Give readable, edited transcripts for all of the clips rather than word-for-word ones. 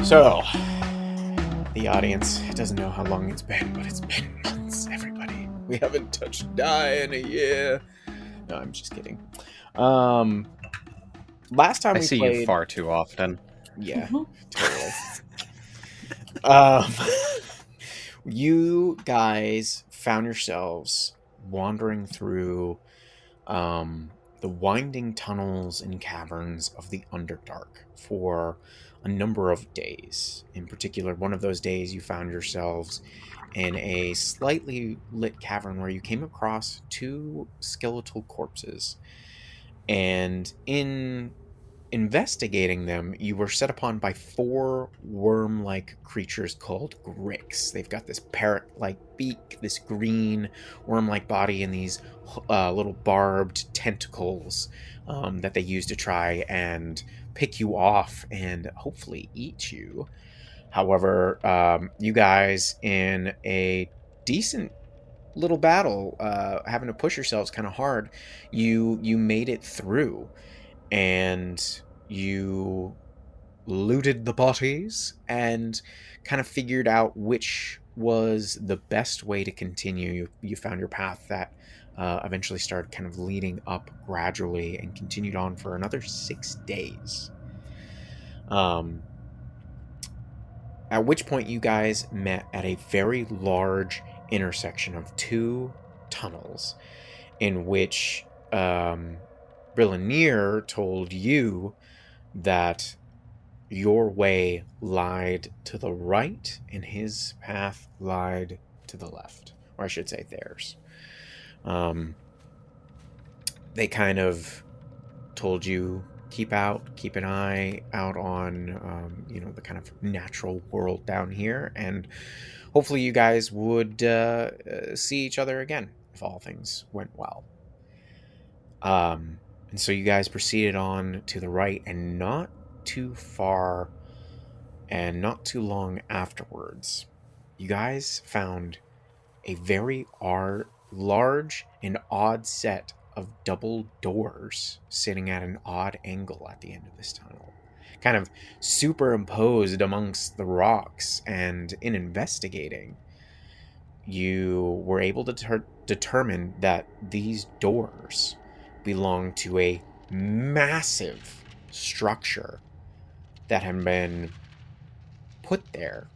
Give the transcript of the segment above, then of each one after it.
So, the audience doesn't know how long it's been, but it's been months, everybody. We haven't touched die in a year. No, I'm just kidding. Last time I we see played... you far too often. Yeah, totally. Um, you guys found yourselves wandering through the winding tunnels and caverns of the Underdark for a number of days. In particular, one of those days you found yourselves in a slightly lit cavern where you came across two skeletal corpses. And in investigating them, you were set upon by four worm-like creatures called Gricks. They've got this parrot-like beak, this green worm-like body, and these little barbed tentacles that they use to try and pick you off and hopefully eat you. However, you guys, in a decent little battle, having to push yourselves kind of hard, you made it through, and you looted the bodies and kind of figured out which was the best way to continue. You found your path that eventually started kind of leading up gradually and continued on for another 6 days. At which point you guys met at a very large intersection of two tunnels in which Brillineer told you that your way lied to the right and his path lied to the left. Or I should say theirs. They kind of told you keep an eye out on the kind of natural world down here, and hopefully you guys would see each other again if all things went well. And so you guys proceeded on to the right, and not too far and not too long afterwards, you guys found a very large and odd set of double doors sitting at an odd angle at the end of this tunnel, kind of superimposed amongst the rocks. And in investigating, you were able to determine that these doors belong to a massive structure that had been put there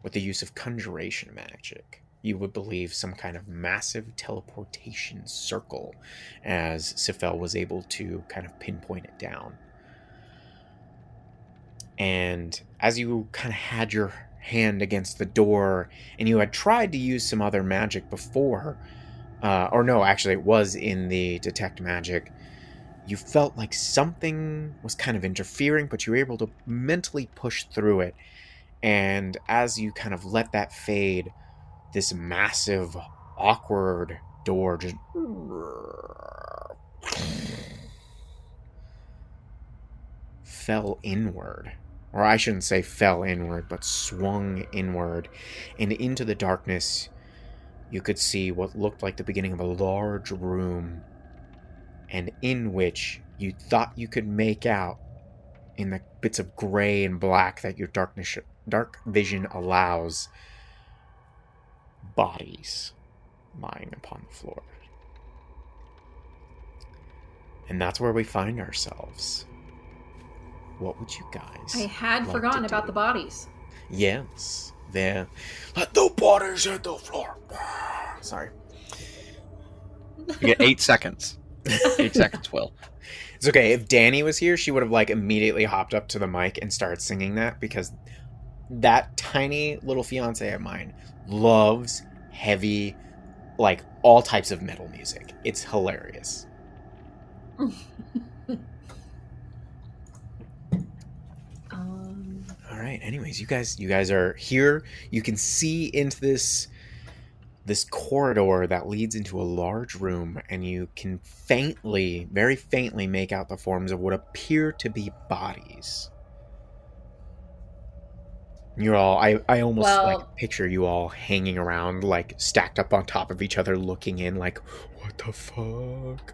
with the use of conjuration magic. You would believe some kind of massive teleportation circle, as Sifel was able to kind of pinpoint it down. And as you kind of had your hand against the door, and you had tried to use some other magic before, or no, actually it was in the detect magic, you felt like something was kind of interfering, but you were able to mentally push through it. And as you kind of let that fade, this massive, awkward door just fell inward. Or I shouldn't say fell inward, but swung inward. And into the darkness, you could see what looked like the beginning of a large room, and in which you thought you could make out, in the bits of gray and black that your dark vision allows, bodies lying upon the floor. And that's where we find ourselves. What would you guys I had forgotten about the bodies. Yes. There. Let the bodies hit the floor. Sorry. You get 8 seconds. 8 seconds, Will. It's okay. If Danny was here, she would have immediately hopped up to the mic and started singing that, because that tiny little fiance of mine loves heavy, all types of metal music. It's hilarious. All right. Anyways, you guys are here. You can see into this corridor that leads into a large room, and you can very faintly make out the forms of what appear to be bodies. You're all, I almost picture you all hanging around, stacked up on top of each other, looking in what the fuck?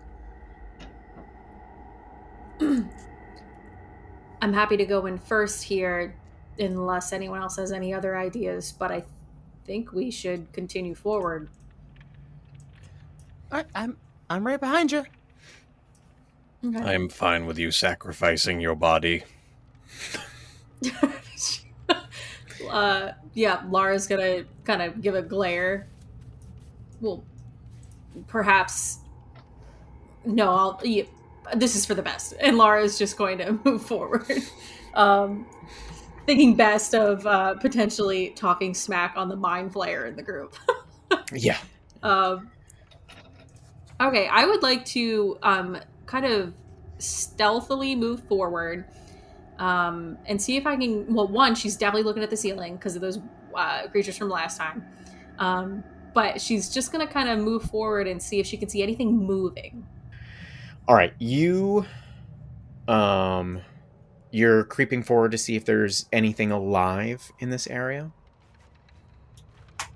I'm happy to go in first here. unless anyone else has any other ideas, but I think we should continue forward. I'm right behind you. Okay. I'm fine with you sacrificing your body. Yeah, Lara's gonna kind of give a glare. Well, perhaps. No, this is for the best. And Lara's just going to move forward. Thinking best of potentially talking smack on the mind flayer in the group. Yeah. Okay, I would like to kind of stealthily move forward and see if I can. Well, one, she's definitely looking at the ceiling because of those creatures from last time. But she's just going to kind of move forward and see if she can see anything moving. All right, you're creeping forward to see if there's anything alive in this area.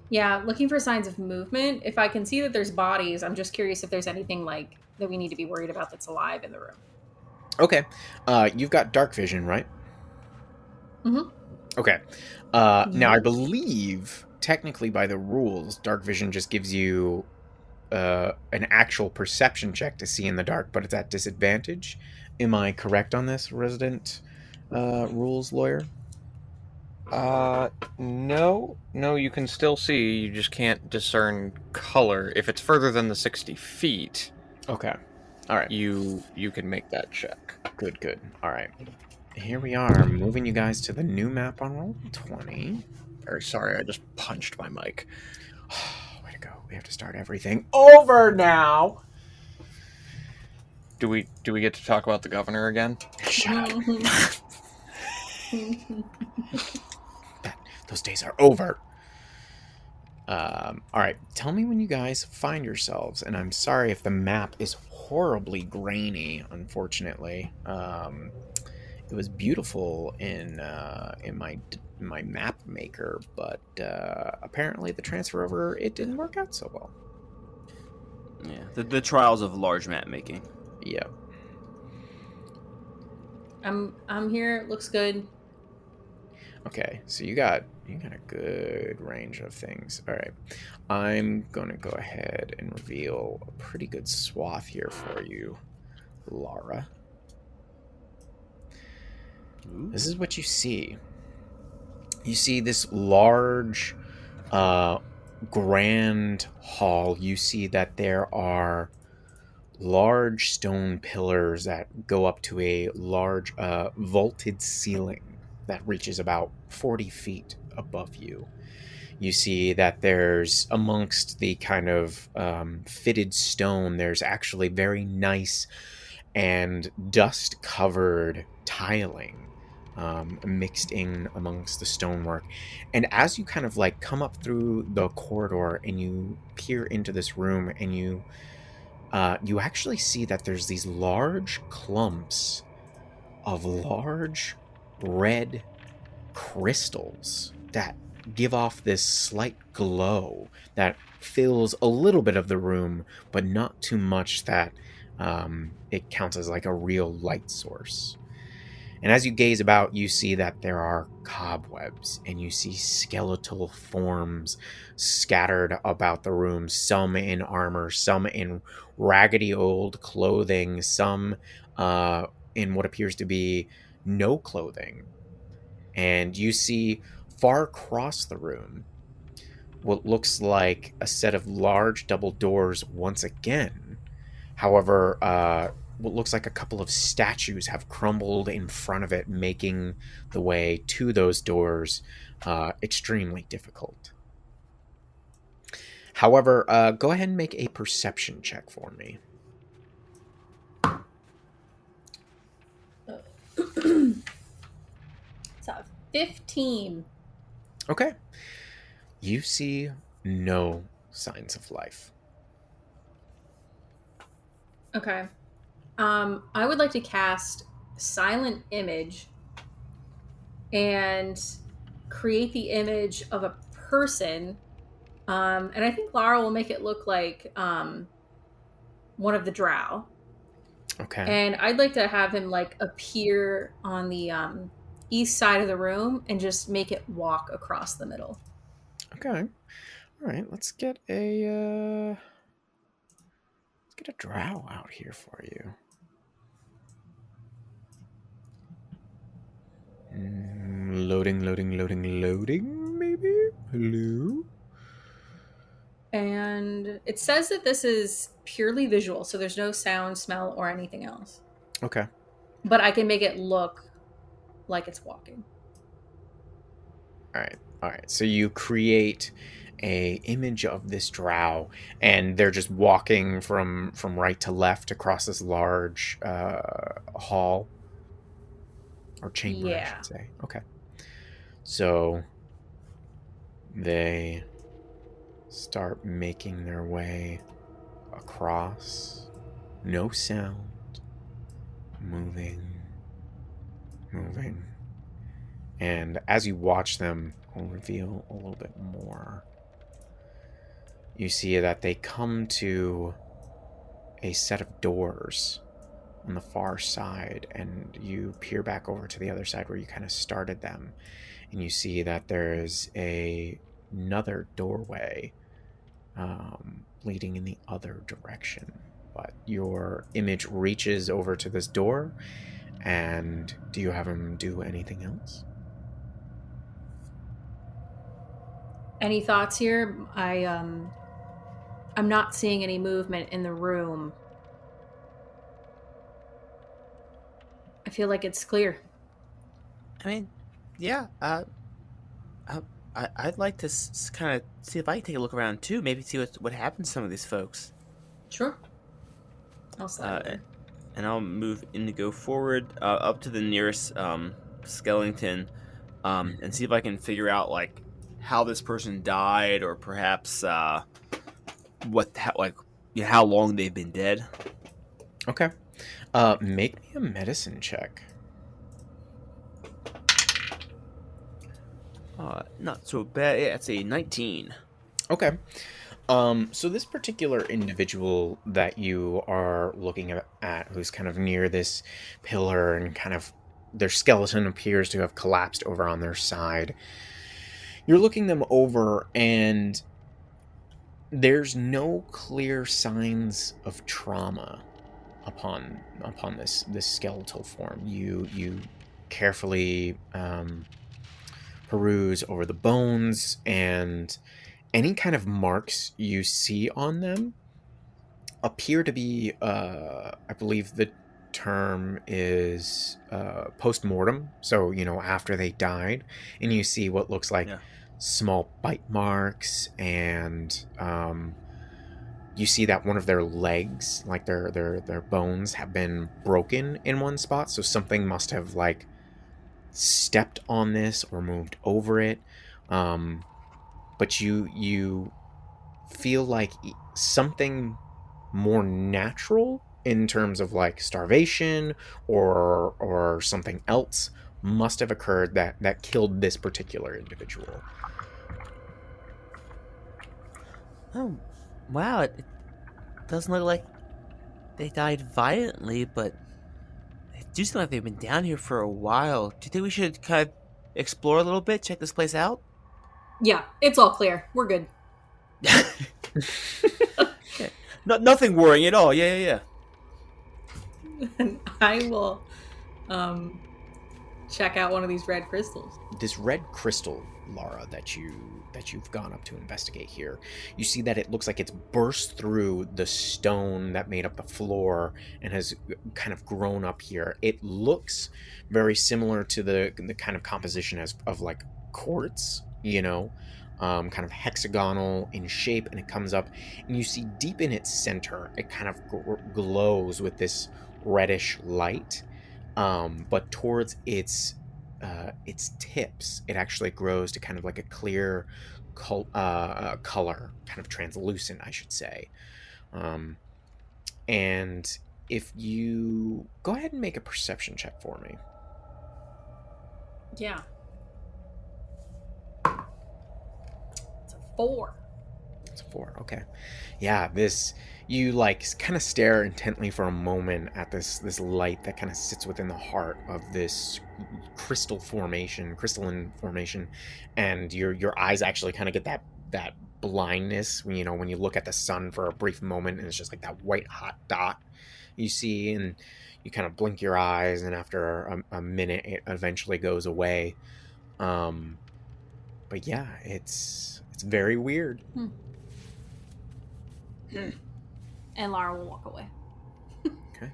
Yeah, looking for signs of movement. If I can see that there's bodies, I'm just curious if there's anything like that we need to be worried about that's alive in the room. Okay, you've got dark vision, right? Mm-hmm. Okay. Now I believe technically by the rules, dark vision just gives you an actual perception check to see in the dark, but it's at disadvantage. Am I correct on this, resident rules lawyer? No, you can still see. You just can't discern color. If it's further than the 60 feet, Okay. All right. you can make that check. Good. All right. Here we are, moving you guys to the new map on Roll20. Very sorry, I just punched my mic. Way to go. We have to start everything over now. Do we get to talk about the governor again? Shut up. Those days are over. All right. Tell me when you guys find yourselves, and I'm sorry if the map is horribly grainy, unfortunately. It was beautiful in my map maker, but apparently the transfer over, it didn't work out so well. Yeah, the trials of large map making. Yeah. I'm here. It looks good. Okay, so you got a good range of things. All right, I'm gonna go ahead and reveal a pretty good swath here for you, Lara. Ooh. This is what you see. You see this large, grand hall. You see that there are large stone pillars that go up to a large vaulted ceiling that reaches about 40 feet above you. You see that there's, amongst the kind of fitted stone, there's actually very nice and dust-covered tiling mixed in amongst the stonework. And as you kind of like come up through the corridor and you peer into this room, and you actually see that there's these large clumps of large red crystals that give off this slight glow that fills a little bit of the room, but not too much that it counts as like a real light source. And as you gaze about, you see that there are cobwebs, and you see skeletal forms scattered about the room, some in armor, some in raggedy old clothing, some in what appears to be no clothing. And you see far across the room what looks like a set of large double doors once again. However, what looks like a couple of statues have crumbled in front of it, making the way to those doors extremely difficult. However, go ahead and make a perception check for me. It's a 15. Okay. You see no signs of life. Okay. I would like to cast Silent Image and create the image of a person. And I think Lara will make it look like one of the drow. Okay. And I'd like to have him like appear on the east side of the room and just make it walk across the middle. Okay. All right. Let's get a drow out here for you. Loading. Maybe. Hello. And it says that this is purely visual, so there's no sound, smell, or anything else. Okay. But I can make it look like it's walking. All right. So you create a image of this drow, and they're just walking from right to left across this large hall or chamber, I should say. Okay. So they start making their way across. No sound. Moving. And as you watch them, I'll reveal a little bit more. You see that they come to a set of doors on the far side, and you peer back over to the other side where you kind of started them, and you see that there's another doorway leading in the other direction. But your image reaches over to this door, and do you have him do anything else? Any thoughts here? I'm not seeing any movement in the room. I feel like it's clear. I mean, yeah. I'd like to kind of see if I can take a look around too. Maybe see what happened to some of these folks. Sure. I'll slide over. And I'll move in to go forward up to the nearest skeleton, and see if I can figure out like how this person died, or perhaps how long they've been dead. Okay. Make me a medicine check. Not so bad. Yeah, it's a 19. Okay. So this particular individual that you are looking at, who's kind of near this pillar, and kind of their skeleton appears to have collapsed over on their side. You're looking them over, and there's no clear signs of trauma upon this skeletal form. You carefully peruse over the bones, and any kind of marks you see on them appear to be, I believe the term is post-mortem. So, after they died, and you see what looks like small bite marks, and you see that one of their legs, like their bones, have been broken in one spot. So something must have like stepped on this or moved over it. But you feel like something more natural in terms of like starvation or something else must have occurred that killed this particular individual. Oh, wow. It doesn't look like they died violently, but it do seem like they've been down here for a while. Do you think we should kind of explore a little bit, check this place out? Yeah, it's all clear. We're good. Okay. Nothing worrying at all. Yeah. And I will check out one of these red crystals. This red crystal, Lara, that you've gone up to investigate here, you see that it looks like it's burst through the stone that made up the floor and has kind of grown up here. It looks very similar to the kind of composition of like quartz, kind of hexagonal in shape, and it comes up, and you see deep in its center, it kind of glows with this reddish light, but towards its tips, it actually grows to kind of like a clear color, kind of translucent, I should say. And if you go ahead and make a perception check for me. Yeah. It's a 4. It's a 4. Okay. Yeah, you like kind of stare intently for a moment at this light that kind of sits within the heart of this crystalline formation, and your eyes actually kind of get that blindness when when you look at the sun for a brief moment, and it's just like that white hot dot you see, and you kind of blink your eyes, and after a minute it eventually goes away. But yeah, it's very weird. And Lara will walk away. Okay.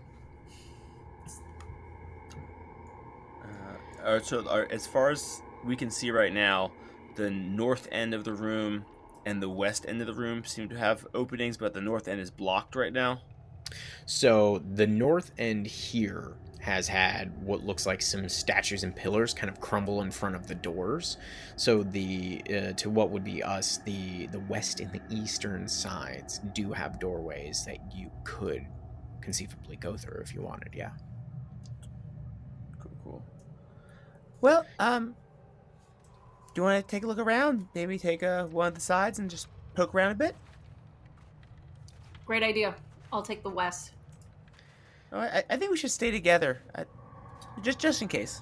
As far as we can see right now, the north end of the room and the west end of the room seem to have openings, but the north end is blocked right now. So the north end here has had what looks like some statues and pillars kind of crumble in front of the doors. So to what would be us, the west and the eastern sides do have doorways that you could conceivably go through if you wanted. Yeah. Cool. Well, do you want to take a look around? Maybe take one of the sides and just poke around a bit? Great idea. I'll take the west. I think we should stay together, just in case.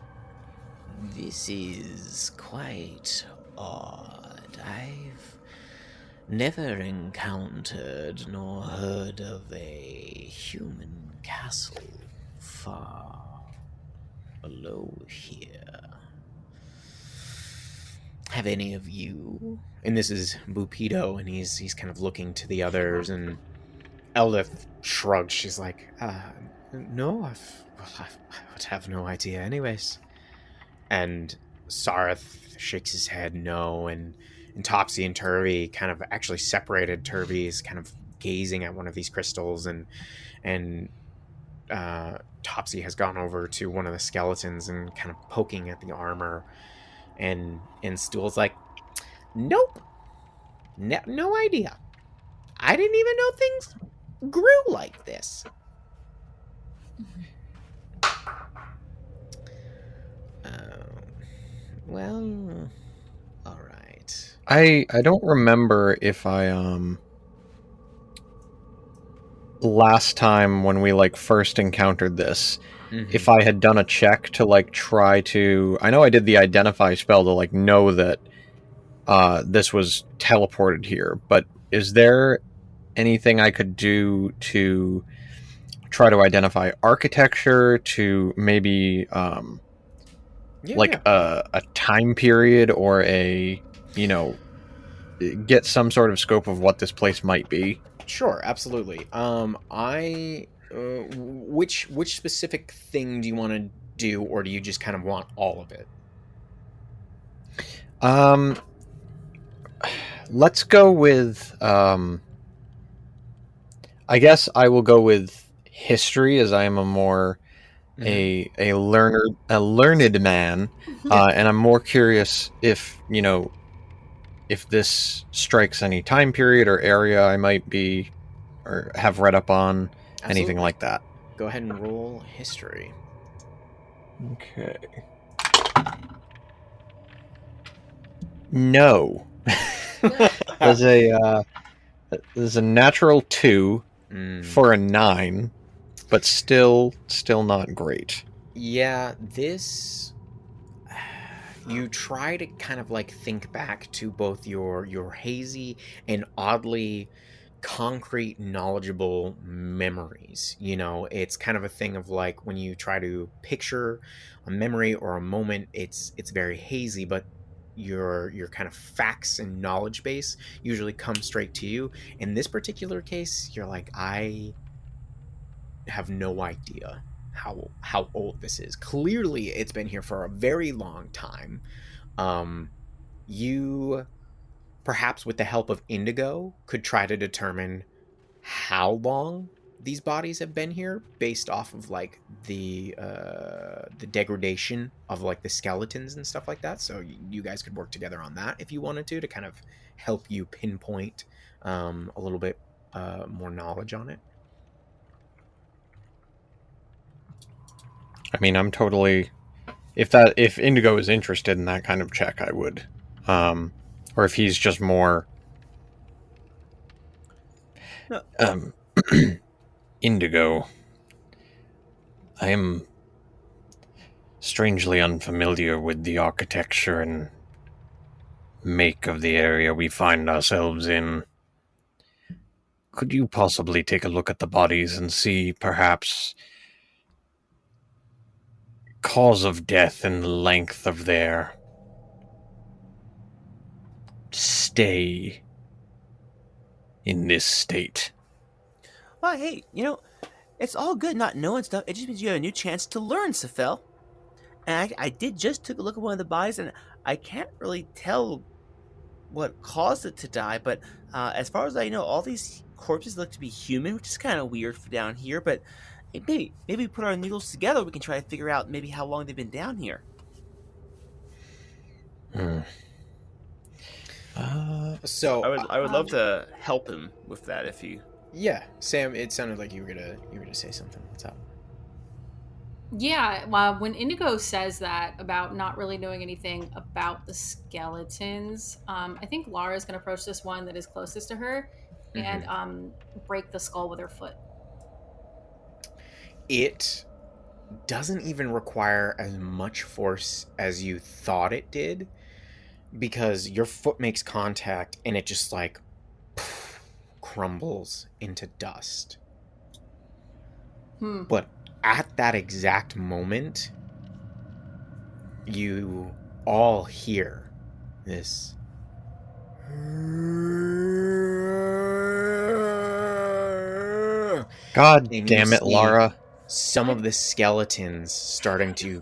This is quite odd. I've never encountered nor heard of a human castle far below here. Have any of you? And this is Bupido, and he's kind of looking to the others, and Eldith shrugs. She's like, no, I would have no idea anyways. And Sareth shakes his head no, and Topsy and Turvy kind of actually separated. Turvy is kind of gazing at one of these crystals, and Topsy has gone over to one of the skeletons and kind of poking at the armor, and Stool's like, nope, no idea. I didn't even know things grew like this. Well, all right. I don't remember if I last time when we like first encountered this, if I had done a check to like try to. I know I did the identify spell to like know that this was teleported here, but is there anything I could do to try to identify architecture, to maybe a time period, or get some sort of scope of what this place might be? Sure, absolutely. Which specific thing do you want to do, or do you just kind of want all of it? Let's go with I guess I will go with history, as I am a more a learned man, and I'm more curious if if this strikes any time period or area I might be or have read up on. Absolutely. Anything like that. Go ahead and roll history. Okay. No. There's a natural 2 for a 9, but still not great. Yeah, you try to kind of like think back to both your hazy and oddly concrete, knowledgeable memories. It's kind of a thing of like when you try to picture a memory or a moment, it's very hazy, but your kind of facts and knowledge base usually comes straight to you. In this particular case, you're like, I have no idea how old this is. Clearly it's been here for a very long time. You perhaps with the help of Indigo could try to determine how long these bodies have been here based off of like the degradation of like the skeletons and stuff like that. So you guys could work together on that if you wanted to kind of help you pinpoint a little bit more knowledge on it. I mean, I'm totally, if Indigo is interested in that kind of check, I would, or if he's just more Indigo. I am strangely unfamiliar with the architecture and make of the area we find ourselves in. Could you possibly take a look at the bodies and see, perhaps, cause of death and length of their stay in this state? Well, hey, it's all good not knowing stuff. It just means you have a new chance to learn, Safel. And I did just took a look at one of the bodies, and I can't really tell what caused it to die. But as far as I know, all these corpses look to be human, which is kind of weird for down here. But maybe we put our needles together. We can try to figure out maybe how long they've been down here. So I would love to help him with that if you. Yeah, Sam. It sounded like you were gonna say something. What's up? Yeah, well, when Indigo says that about not really knowing anything about the skeletons, I think Lara's going to approach this one that is closest to her and break the skull with her foot. It doesn't even require as much force as you thought it did, because your foot makes contact and it just like crumbles into dust. But at that exact moment, you all hear this. God And damn you it, see Lara. Some of the skeletons starting to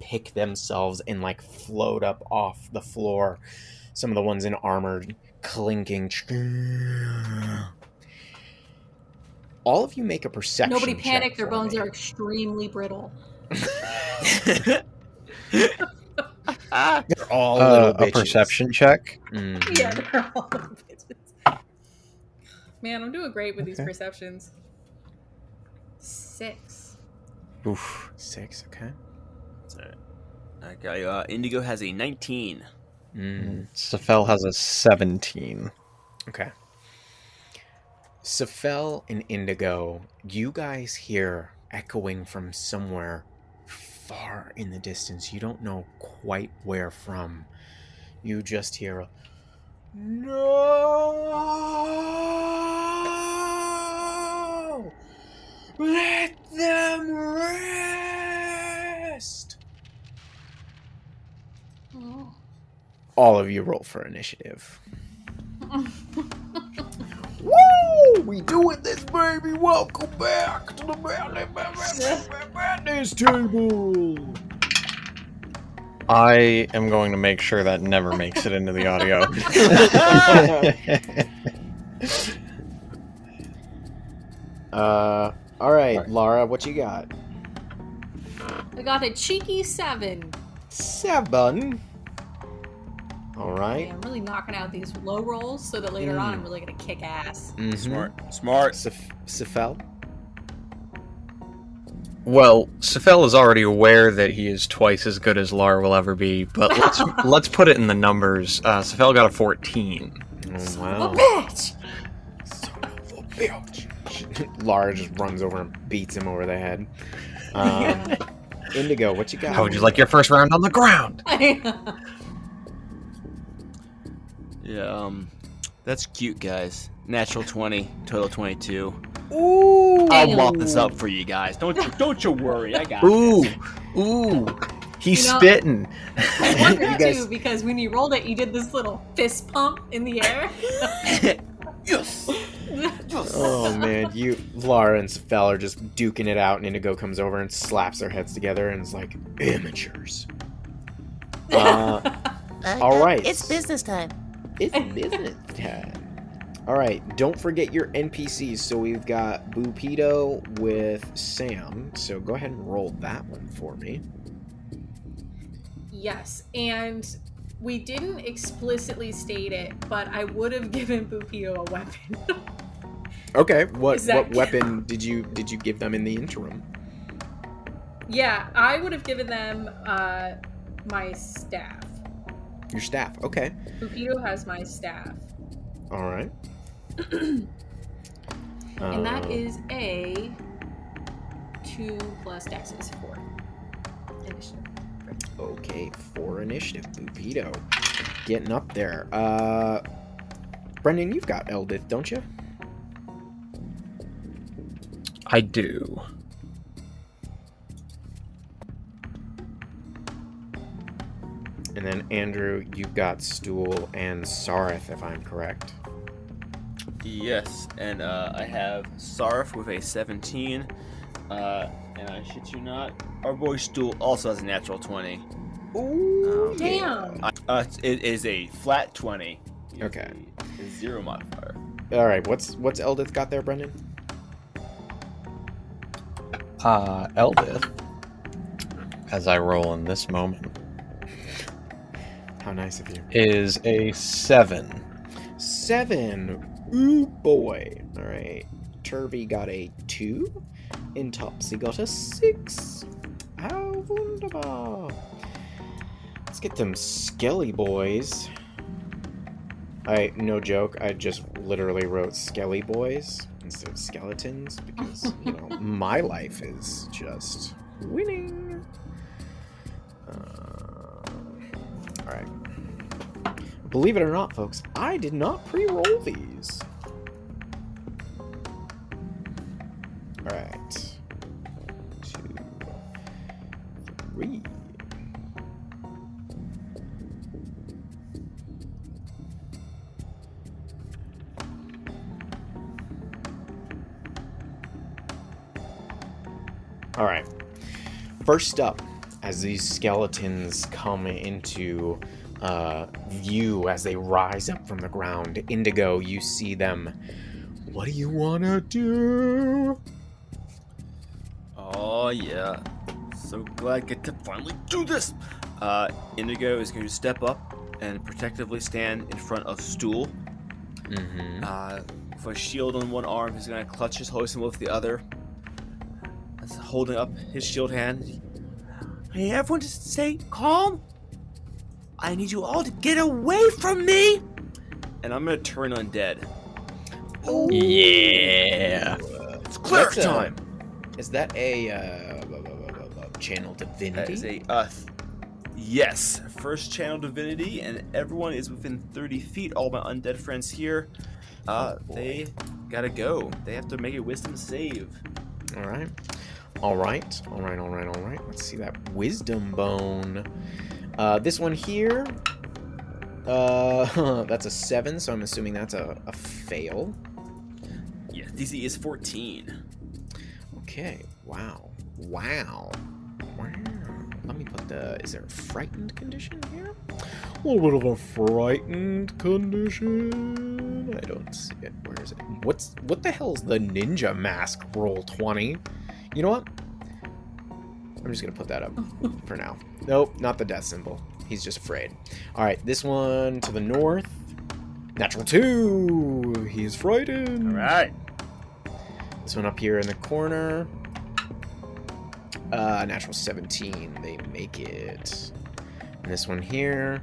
pick themselves and like float up off the floor. Some of the ones in armor clinking. All of you make a perception Nobody check panic, their for bones me. are extremely brittle. They're all little bitches. A perception check. Mhm. Yeah, they're all little bitches. Man, I'm doing great with these perceptions. 6. Oof. 6, okay. Okay, Indigo has a 19. Safel has a 17. Okay. Safel and Indigo, you guys hear echoing from somewhere far in the distance. You don't know quite where from. You just hear a "No! Let them rest!" All of you roll for initiative. Woo! We doing this, baby! Welcome back to the madness table. I am going to make sure that never makes it into the audio. All right, Lara, what you got? I got a cheeky 7. 7. All right. I'm really knocking out these low rolls so that later on I'm really gonna kick ass. Mm-hmm. Smart. Safel? Well, Safel is already aware that he is twice as good as Lara will ever be, but let's put it in the numbers. Safel got a 14. Oh, wow. Bitch! Son of a bitch. Lara just runs over and beats him over the head. Indigo, what you got? How would you like your first round on the ground? Yeah, that's cute, guys. Natural 20, total 22. Ooh! I'll mop this up for you guys. Don't you worry. I got Ooh, this. ooh, he's You know- spitting. I wonder You guys- too, because when you rolled it, you did this little fist pump in the air. Yes. Oh man, Lara and Safel are just duking it out, and Indigo comes over and slaps their heads together and is like, amateurs. All right. It's business time. It's business time. All right, don't forget your NPCs. So we've got Bupido with Sam. So go ahead and roll that one for me. Yes, and we didn't explicitly state it, but I would have given Bupido a weapon. Okay, what Is that- weapon did you give them in the interim? Yeah, I would have given them my staff. Your staff. Okay. Bupido has my staff. All right. And that is a 2 plus Dex is 4 initiative. Okay, 4 initiative. Bupito. Getting up there. Brendan, you've got Eldith, don't you? I do. And then Andrew, you've got Stool and Sarith, if I'm correct. Yes, and I have Sarf with a 17, and I shit you not, our boy Stool also has a natural 20. Ooh, Damn. It is a flat 20. Okay. A 0 modifier. All right, what's Eldith got there, Brendan? Eldith, as I roll in this moment, How nice of you. is a 7. 7. Ooh, boy. All right. Turvy got a 2. And Topsy got a 6. How wunderbar. Let's get them skelly boys. No joke, I just literally wrote skelly boys instead of skeletons because, my life is just winning. Alright. Believe it or not, folks, I did not pre-roll these. Alright. 2, 3. Alright. First up, as these skeletons come into view as they rise up from the ground, Indigo, you see them. What do you want to do? Oh yeah, so glad I get to finally do this. Indigo is going to step up and protectively stand in front of Stool. Mm-hmm. With a shield on one arm, he's going to clutch his hoisting with the other. That's holding up his shield hand. I need everyone to stay calm. I need you all to get away from me. And I'm going to turn undead. Yeah. It's cleric That's a- time. Is that a channel That divinity? is yes, first channel divinity, and everyone is within 30 feet. All my undead friends here, they gotta go. They have to make a wisdom save. All right. Let's see that wisdom bone. This one here, that's a 7, so I'm assuming that's a fail. Yeah, DC is 14. Okay. Wow. Let me put is there a frightened condition here? A little bit of a frightened condition. I don't see it. Where is it? What the hell's the ninja mask roll 20? You know what? I'm just gonna put that up for now. Nope, not the death symbol. He's just afraid. All right, this one to the north. Natural 2. He's frightened. All right. This one up here in the corner. Natural 17. They make it. And this one here.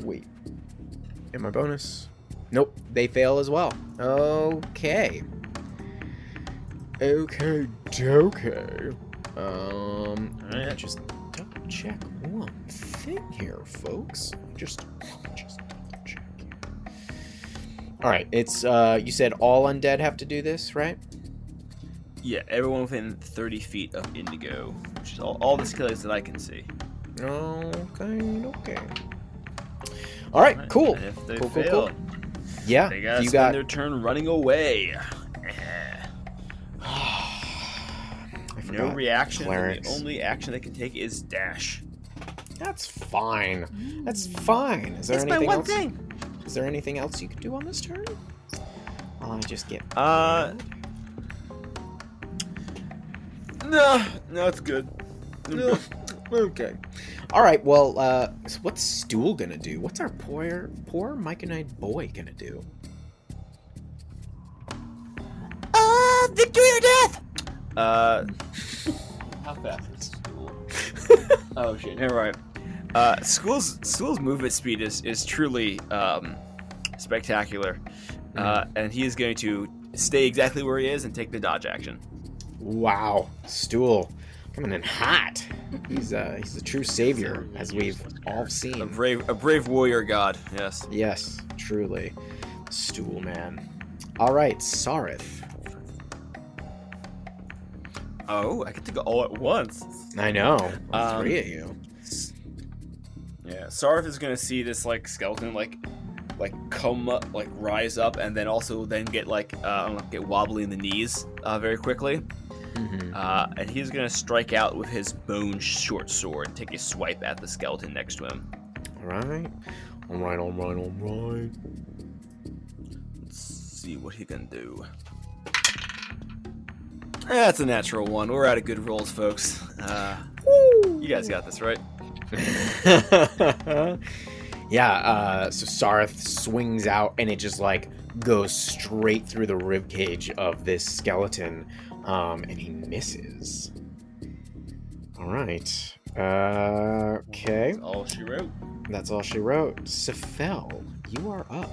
Wait. And my bonus. Nope, they fail as well. Okay. Okay. Alright. Just double check one thing here, folks. Just double check here. Alright, it's you said all undead have to do this, right? Yeah, everyone within 30 feet of Indigo, which is all the skeletons that I can see. Okay. Alright, cool. And if they Cool. fail, Yeah, they gotta you spend got their turn running away. I No forgot. reaction. And Clerics. the only action they can take is dash. That's fine. That's fine. Is there It's my anything one else? thing. Is there anything else you can do on this turn? While I just get No, it's good. No. Okay. All right. Well, so what's Stool gonna do? What's our poor Myconide boy gonna do? Victory or death. How fast is Stool? Oh shit, never mind. School's movement speed is truly spectacular, and he is going to stay exactly where he is and take the dodge action. Wow, Stool coming in hot. He's a true savior, as we've all seen. A brave warrior god. Yes. Yes, truly, Stool man. All right, Sarith. Oh, I get to go all at once. I know, all three of you. Yeah, Sarith is gonna see this like skeleton like come up, like rise up, and then also get get wobbly in the knees very quickly. Mm-hmm. And he's gonna strike out with his bone short sword and take a swipe at the skeleton next to him. All right. Let's see what he can do. That's a natural one. We're out of good rolls, folks. You guys got this, right? Yeah, so Sarth swings out and it just like goes straight through the ribcage of this skeleton, and he misses. All right. Okay. That's all she wrote. That's all she wrote. Sefel, you are up.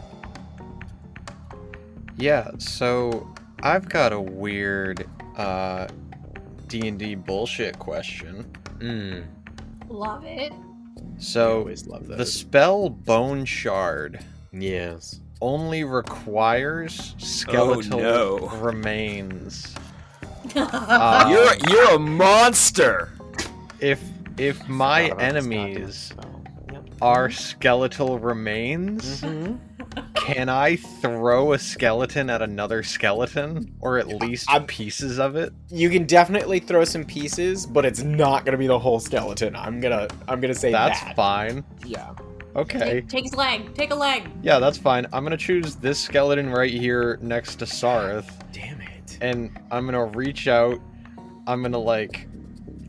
Yeah, so I've got a weird D&D bullshit question. Love it. So, always love the those. spell Bone Shard Yes. only requires skeletal remains. You're a monster. If my enemies are skeletal remains, can I throw a skeleton at another skeleton, or at least pieces of it? You can definitely throw some pieces, but it's not gonna be the whole skeleton. I'm gonna say That's that. fine. Yeah. Okay. Take his leg. Take a leg. Yeah, that's fine. I'm gonna choose this skeleton right here next to Sarth, Damn it. and I'm gonna reach out. I'm gonna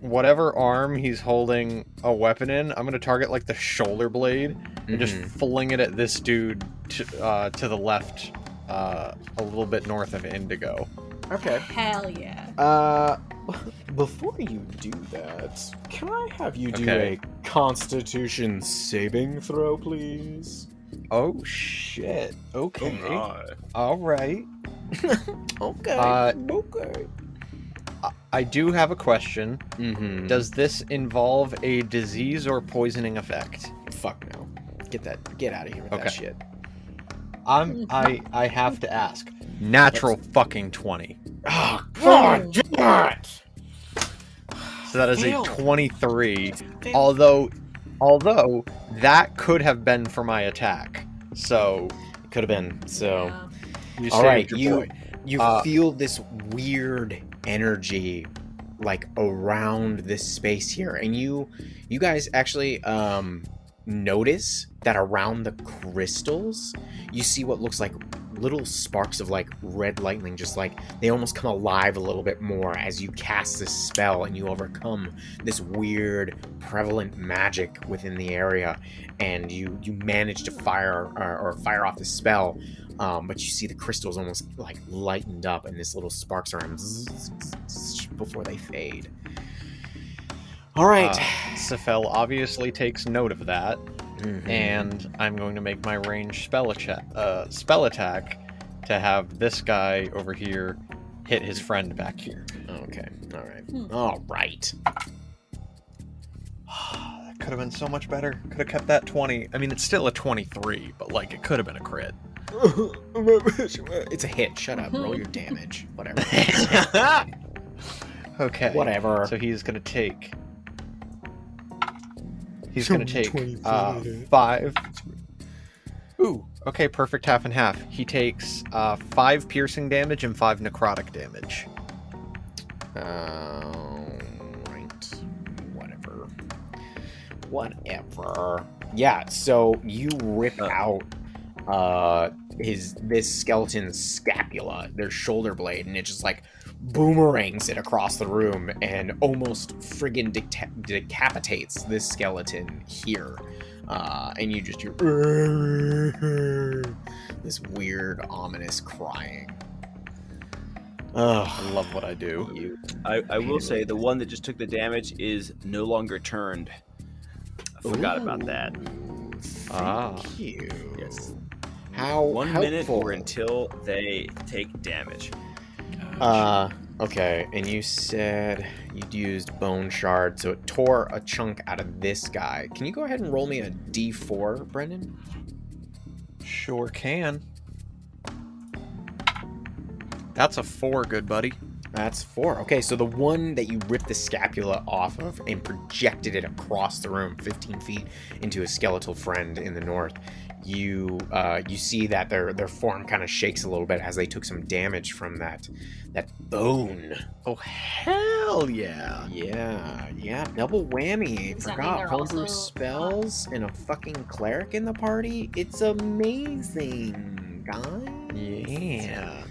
whatever arm he's holding a weapon in, I'm gonna target the shoulder blade and just fling it at this dude to the left, a little bit north of Indigo. Okay. Hell yeah. Before you do that, can I have you do Okay. a Constitution saving throw, please? Oh shit. Okay. my. All right. Okay. Okay. I do have a question. Mm-hmm. Does this involve a disease or poisoning effect? Fuck no. Get out of here with that Okay. shit. I have to ask. Natural fucking 20. Oh God! Damn it! So that is Fail. a 23. Although that could have been for my attack. So Could have been. So. Yeah. you All right, saved your point. you feel this weird energy around this space here, and you guys actually notice that around the crystals you see what looks like little sparks of red lightning, just they almost come alive a little bit more as you cast this spell and you overcome this weird prevalent magic within the area, and you manage to fire off the spell. But you see the crystals almost lightened up, and this little sparks are before they fade. All right. Sefel obviously takes note of that, Mhm. and I'm going to make my ranged spell attack to have this guy over here hit his friend back here. Okay. All right. All right. That could have been so much better. Could have kept that 20. I mean, it's still a 23, but it could have been a crit. It's a hit. Shut up. Roll your damage. Whatever. Okay. Whatever. So he's gonna take. He's gonna take 5. Ooh. Okay. Perfect. Half and half. He takes 5 piercing damage and 5 necrotic damage. Right. Whatever. Yeah. So you rip out this skeleton's scapula, their shoulder blade, and it just boomerangs it across the room and almost friggin' decapitates this skeleton here. And you just hear this weird, ominous crying. I love what I do. I will say the one that just took the damage is no longer turned. I forgot about that. Thank you. Yes. How 1 minute helpful. or until they take damage. Okay, and you said you'd used bone shard, so it tore a chunk out of this guy. Can you go ahead and roll me a d4, Brendan? Sure can. That's a 4, good buddy. That's 4. Okay, so the one that you ripped the scapula off of and projected it across the room 15 feet into a skeletal friend in the north, you see that their form kind of shakes a little bit as they took some damage from that bone. Oh, hell yeah. Yeah, double whammy. Does that mean Forgot they're homebrew also, spells and a fucking cleric in the party. It's amazing, guys. Yeah.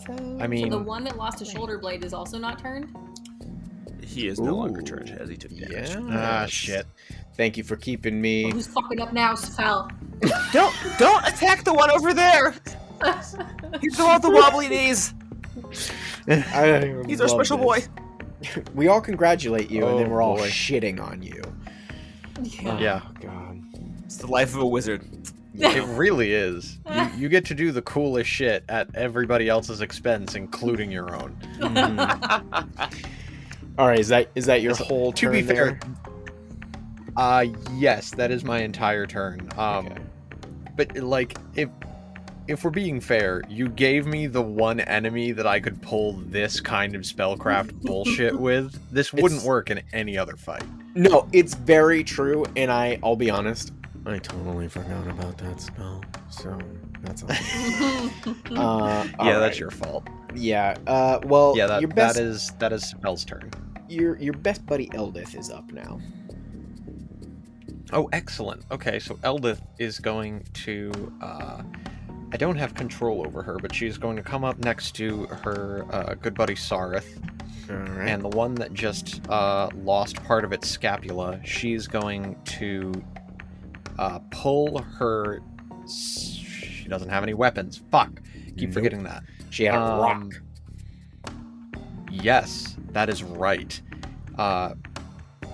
So... I mean, So the one that lost a shoulder blade is also not turned? He is no longer turned as he took damage. Yeah. shit. Thank you for keeping me. Who's fucking up now, Sfel? Don't attack the one over there. He's the one with the wobbly knees. He's our special boy. We all congratulate you, and then Oh, we're all boy. shitting on you. Yeah. Yeah. Oh, God. It's the life of a wizard. It really is. You get to do the coolest shit at everybody else's expense, including your own. All right, is that your whole To turn be there? fair, yes, that is my entire turn. Okay. But like, if we're being fair, you gave me the one enemy that I could pull this kind of spellcraft bullshit with. This wouldn't work in any other fight. No, it's very true, and I'll be honest, I totally forgot about that spell, so that's all. Yeah, that's your fault. Yeah. Well, Yeah, your best that is Spell's turn. your best buddy Eldith is up now. Oh, excellent. Okay, so Eldith is going to. I don't have control over her, but she's going to come up next to her good buddy Sarith. All right. And the one that just lost part of its scapula, she's going to pull her. She doesn't have any weapons. Fuck. Keep Nope. forgetting that. She had a rock. Yes, that is right.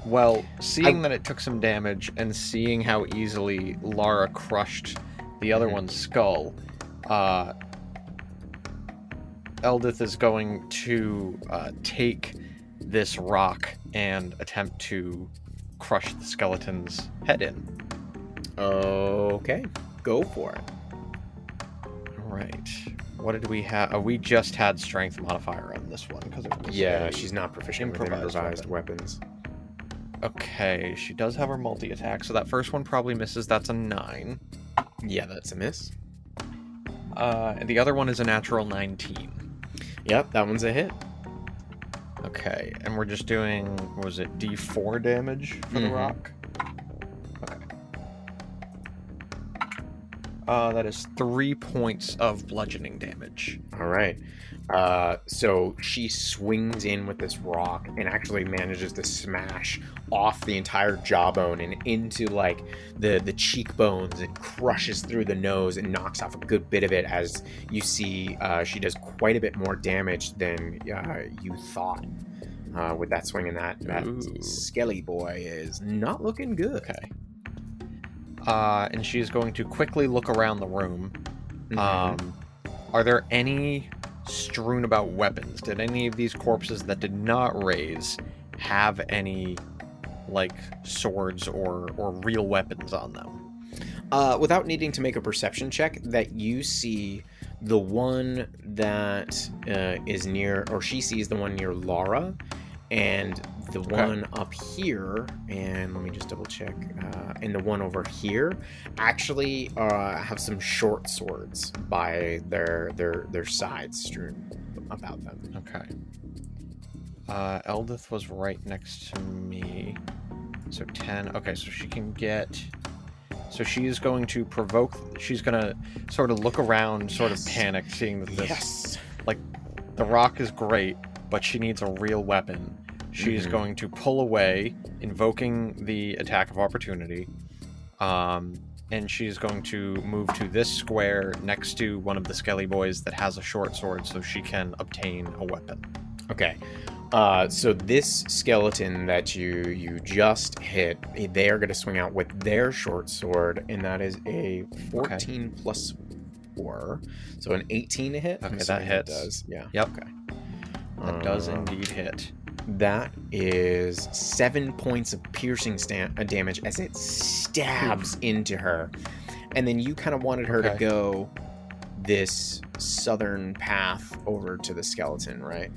Well, seeing that it took some damage and seeing how easily Lara crushed the other one's skull, Eldith is going to take this rock and attempt to crush the skeleton's head in. Okay, go for it. All right. What did we have? We just had strength modifier on this one because it was Yeah, a she's not proficient with improvised improvised weapons. Okay, she does have her multi-attack, so that first one probably misses. That's a 9. Yeah, that's a miss. And the other one is a natural 19. Yep, that one's a hit. Okay, and we're just doing, what was it, D4 damage for the rock? Okay. That is 3 points of bludgeoning damage. All right. So she swings in with this rock and actually manages to smash off the entire jawbone and into like the cheekbones and crushes through the nose and knocks off a good bit of it. As you see, she does quite a bit more damage than you thought with that swing. And that Ooh. skelly boy is not looking good. Okay. And she's going to quickly look around the room. Are there any strewn about weapons? Did any of these corpses that did not raise have any, like, swords or real weapons on them? Without needing to make a perception check, that you see the one that is near, or she sees the one near Lara, and the one up here, and let me just double check, and the one over here actually have some short swords by their sides strewn about them. Okay. Eldith was right next to me. So 10. Okay, so she can get... So she's going to provoke... She's going to sort of look around, sort of panic, seeing that this... Like, the rock is great, but she needs a real weapon. She's going to pull away, invoking the attack of opportunity. And she's going to move to this square next to one of the skelly boys that has a short sword so she can obtain a weapon. Okay. So this skeleton that you just hit, they are going to swing out with their short sword, and that is a 14 plus 4, so an 18 to hit. Okay, that hits. Does. Yeah. Yep. Okay. That does indeed hit. That is 7 points of piercing damage as it stabs into her, and then you kind of wanted her to go this southern path over to the skeleton, right?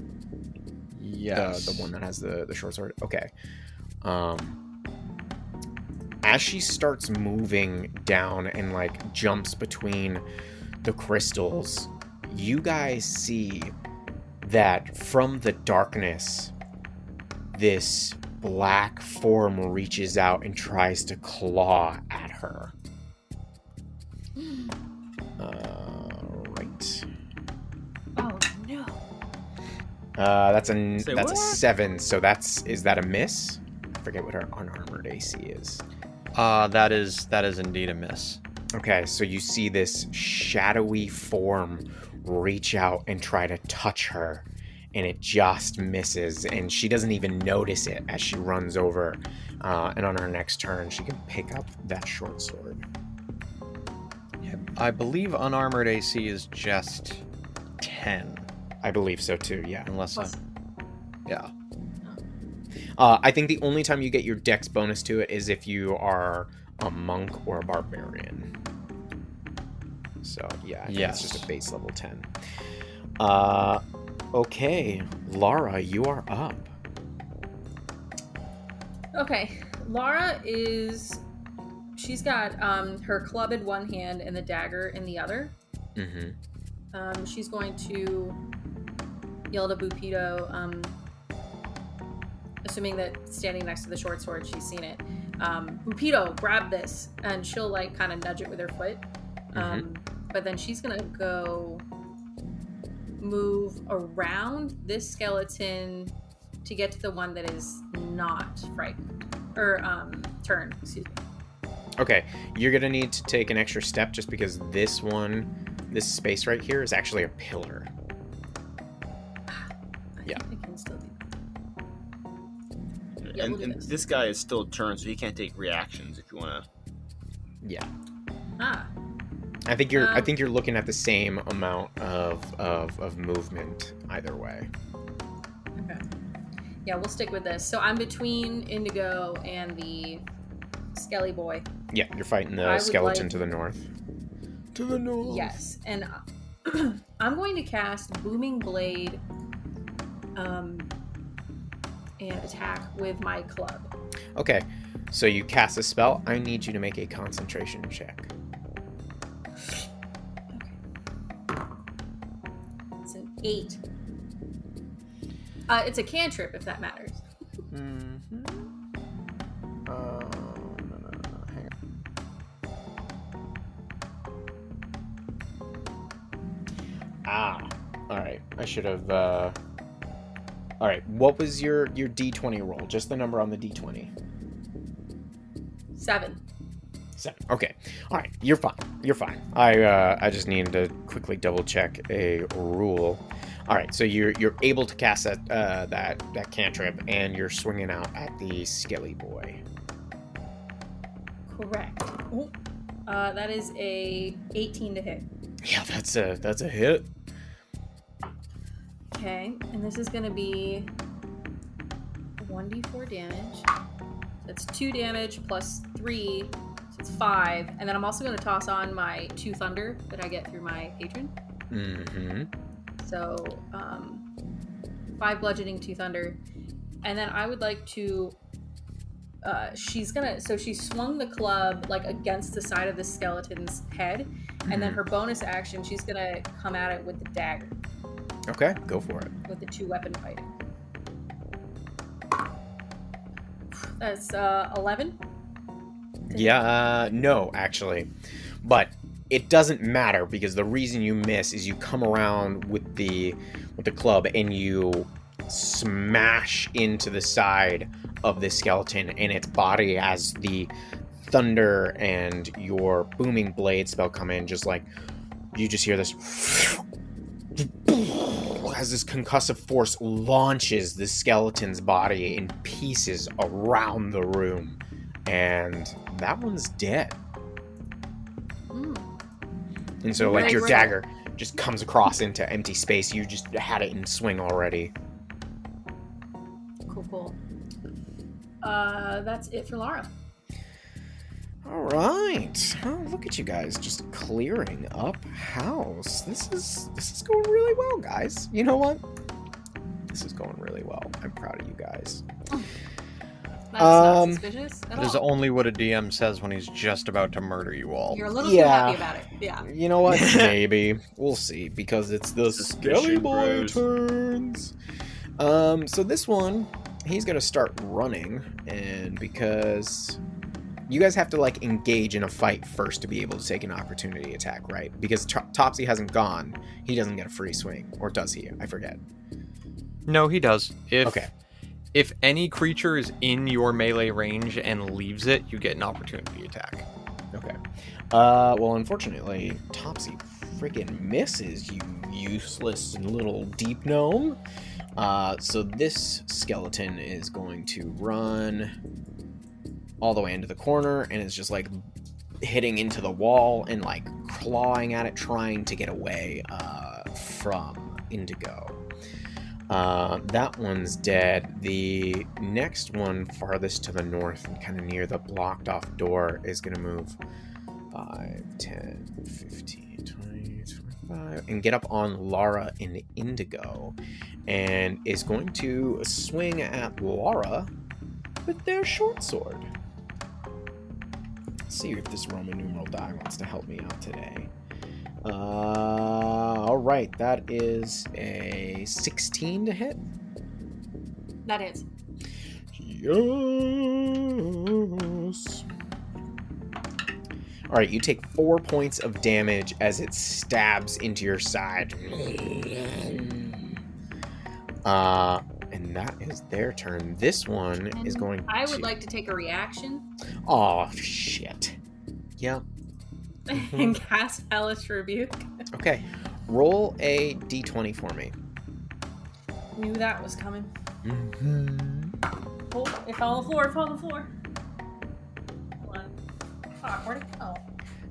Yes. The one that has the short sword. Okay. As she starts moving down and like jumps between the crystals, you guys see that from the darkness, this black form reaches out and tries to claw at her. Right. Oh no. That's a what? 7. So is that a miss? I forget what her unarmored AC is. That is indeed a miss. Okay, so you see this shadowy form reach out and try to touch her, and it just misses, and she doesn't even notice it as she runs over. And on her next turn, she can pick up that short sword. Yeah, I believe unarmored AC is just 10. I believe so too. Yeah. Unless yeah. I think the only time you get your dex bonus to it is if you are a monk or a barbarian. So yeah, I think it's just a base level 10. Okay, Lara, you are up. Okay, Lara she's got her club in one hand and the dagger in the other. Mm-hmm. She's going to yell to Bupito, assuming that standing next to the short sword, she's seen it. Bupito, grab this, and she'll like kind of nudge it with her foot. But then she's gonna go move around this skeleton to get to the one that is not frightened or turned. Excuse me. Okay, you're gonna need to take an extra step just because this space right here is actually a pillar. I think I can still do that. And, and this guy is still turned, so he can't take reactions if you want to. Yeah. I think you're looking at the same amount of movement either way. Okay. Yeah, we'll stick with this. So I'm between Indigo and the Skelly boy. Yeah, you're fighting the skeleton to the north. To the north. Yes, and I'm going to cast Booming Blade and attack with my club. Okay, so you cast a spell. I need you to make a concentration check. It's an 8. It's a cantrip, if that matters. Mm-hmm. No, hang on. All right. I should have. All right. What was your D20 roll? Just the number on the D20. 7. 7. Okay. All right. You're fine. You're fine. I just needed to quickly double check a rule. All right. So you're able to cast that cantrip, and you're swinging out at the Skelly boy. Correct. Oh. That is a 18 to hit. Yeah, that's a hit. Okay, and this is going to be 1d4 damage. That's 2 damage plus 3, so it's 5. And then I'm also going to toss on my 2 thunder that I get through my patron. Mm-hmm. So 5 bludgeoning, 2 thunder. And then I would like to... she swung the club like against the side of the skeleton's head. And then her bonus action, she's going to come at it with the dagger. Okay, go for it. With the 2-weapon fighting. That's 11. Yeah, no, actually. But it doesn't matter because the reason you miss is you come around with the club and you smash into the side of the skeleton and its body as the thunder and your booming blade spell come in. Just like you just hear this as this concussive force launches the skeleton's body in pieces around the room. And that one's dead. And so, like, your dagger just comes across into empty space. You just had it in swing already. Cool. That's it for Lara. All right. Oh, look at you guys just clearing up house. This is going really well, guys. You know what? This is going really well. I'm proud of you guys. That's not suspicious at That is all. only what a DM says when he's just about to murder you all. You're a little too happy about it. Yeah. You know what? Maybe. We'll see, because it's the Skelly Suspicion Boy grows. turns. So this one, he's going to start running, and because you guys have to, like, engage in a fight first to be able to take an opportunity attack, right? Because Topsy hasn't gone, he doesn't get a free swing. Or does he? I forget. No, he does. Okay. If any creature is in your melee range and leaves it, you get an opportunity attack. Okay. Well, unfortunately, Topsy friggin' misses, you useless little deep gnome. So this skeleton is going to run all the way into the corner, and it's just, like, hitting into the wall and, like, clawing at it, trying to get away from Indigo. That one's dead. The next one farthest to the north and kind of near the blocked off door is going to move 5, 10, 15, 20, 25, and get up on Lara and Indigo, and is going to swing at Lara with their short sword. Let's see if this Roman numeral die wants to help me out today. Alright, that is a 16 to hit. That is. Yes. Alright, you take 4 points of damage as it stabs into your side. And that is their turn. This one is going to... I would like to take a reaction Oh, shit. Yep. and cast Hellish Rebuke. Okay. Roll a d20 for me. Knew that was coming. Mm-hmm. Oh, it fell on the floor. Hold on. Fuck, where'd it go?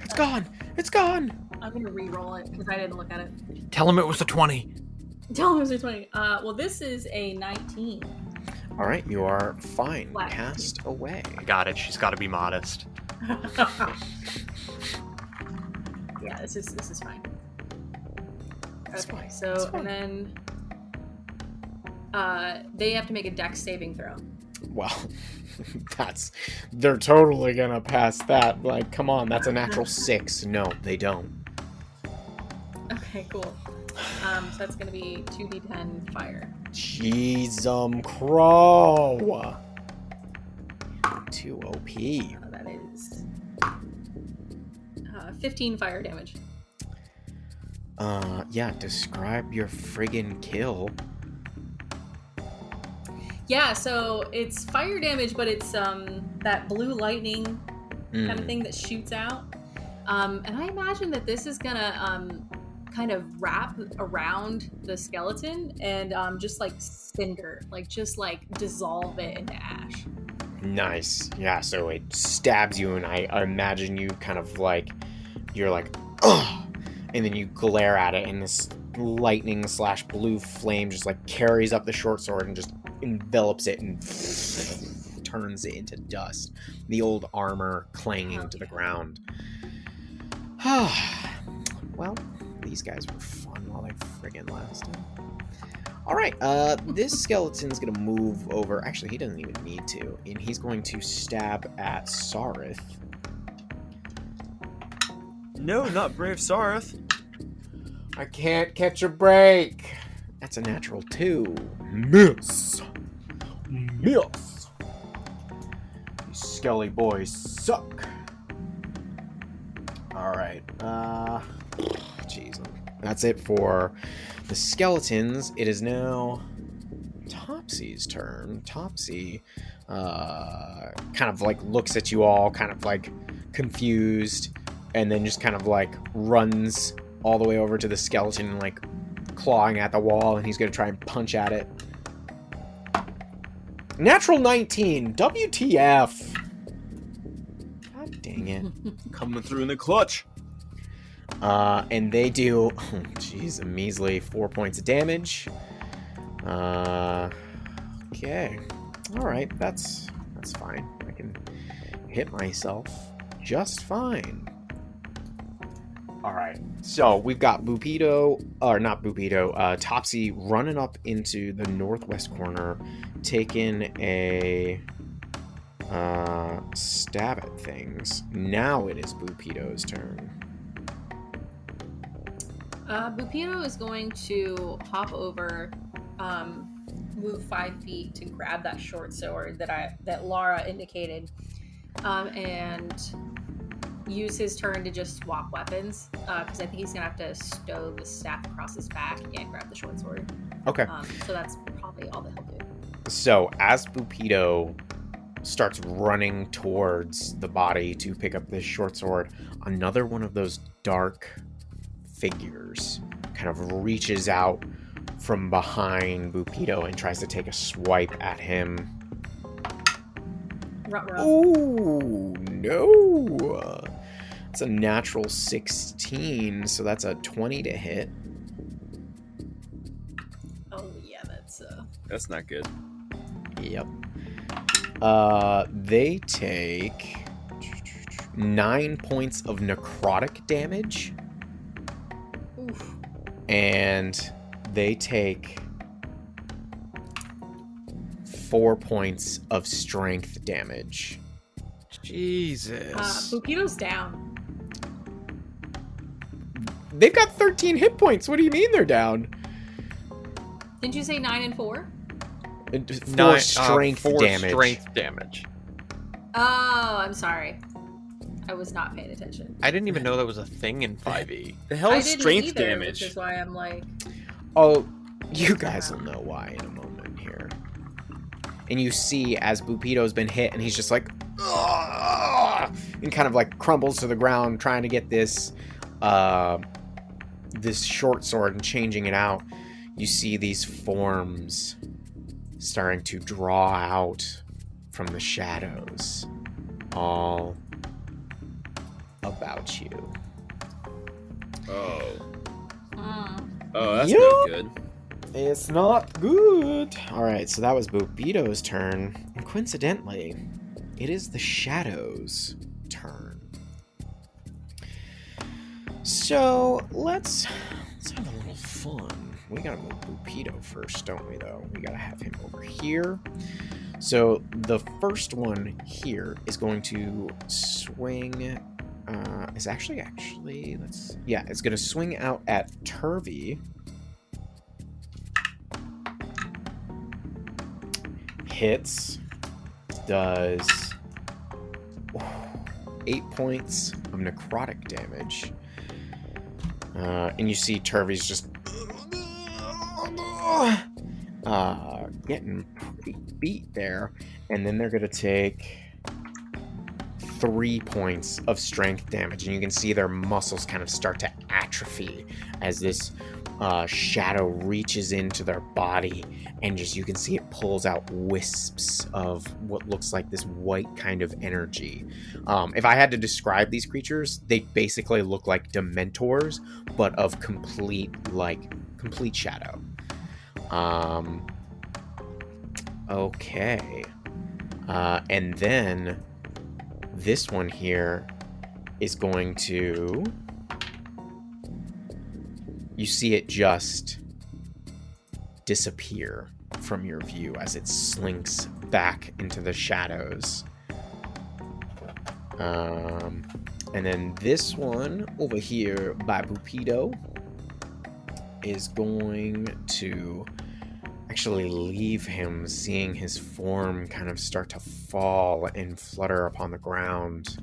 It's gone! It's gone! I'm gonna re-roll it because I didn't look at it. Tell him it was a 20. Tell him it was a 20. Well, this is a 19. Alright, you are fine. Flat. Cast away. I got it. She's got to be modest. Yeah, this is fine. It's Okay, fine. It's so fine. and then they have to make a dex saving throw. Well, they're totally gonna pass that. Like, come on, that's a natural 6. No, they don't. Okay, cool. So that's gonna be 2d10 fire. Jeez, crow. 2 OP. That is 15 fire damage. Yeah, describe your friggin' kill. Yeah, so it's fire damage, but it's that blue lightning kind of thing that shoots out. And I imagine that this is gonna kind of wrap around the skeleton and just like cinder, like just like dissolve it into ash. Nice. Yeah, so it stabs you, and I imagine you kind of like, you're like, ugh, and then you glare at it, and this lightning / blue flame just like carries up the short sword and just envelops it and turns it into dust. The old armor clanging to the ground. Well, these guys were fun while they friggin' lasted. Alright, this skeleton's gonna move over. Actually, he doesn't even need to. And he's going to stab at Sarith. No, not Brave Sarith. I can't catch a break. That's a natural 2. Miss. Miss. You skelly boys suck. Alright, jeez. That's it for the skeletons. It is now Topsy's turn. Topsy kind of like looks at you all, kind of like confused, and then just kind of like runs all the way over to the skeleton and like clawing at the wall, and he's going to try and punch at it. Natural 19. WTF. God dang it. Coming through in the clutch. And they do, jeez, a measly 4 points of damage. Okay. Alright, that's fine. I can hit myself just fine. Alright, so we've got Topsy running up into the northwest corner, taking a stab at things. Now it is Bupido's turn. Bupido is going to hop over, move 5 feet to grab that short sword that Laura indicated, and use his turn to just swap weapons, because I think he's gonna have to stow the staff across his back and grab the short sword. Okay. So that's probably all that he'll do. So as Bupido starts running towards the body to pick up this short sword, another one of those dark figures kind of reaches out from behind Bupido and tries to take a swipe at him. Oh, no. It's a natural 16, so that's a 20 to hit. Oh, yeah, that's not good. Yep. They take 9 points of necrotic damage. Oof. And they take 4 points of strength damage. Jesus. Bupido's down. They've got 13 hit points. What do you mean they're down? Didn't you say 9 and 4? 4 strength damage. Strength damage. Oh, I'm sorry. I was not paying attention. I didn't even know that was a thing in 5e. The hell I is didn't strength either, damage? which is why I'm like... Oh, you guys will know why in a moment here. And you see as Bupido's been hit, and he's just like, "Ugh!" and kind of like crumbles to the ground, trying to get this this short sword and changing it out. You see these forms starting to draw out from the shadows, all about you. Oh. Mm. Oh, that's Yep. not good. It's not good. Alright, so that was Bupido's turn. And coincidentally, it is the Shadow's turn. So, let's have a little fun. We gotta move Bupido first, don't we, though? We gotta have him over here. So, the first one here is going to swing... it's gonna swing out at Turvy. Hits, does 8 points of necrotic damage. And you see Turvy's just getting pretty beat there. And then they're going to take 3 points of strength damage. And you can see their muscles kind of start to atrophy as this shadow reaches into their body, and just you can see it pulls out wisps of what looks like this white kind of energy. If I had to describe these creatures, they basically look like Dementors, but of complete shadow. Okay. And then this one here is going to... You see it just disappear from your view as it slinks back into the shadows. And then this one over here by Bupido is going to actually leave him, seeing his form kind of start to fall and flutter upon the ground.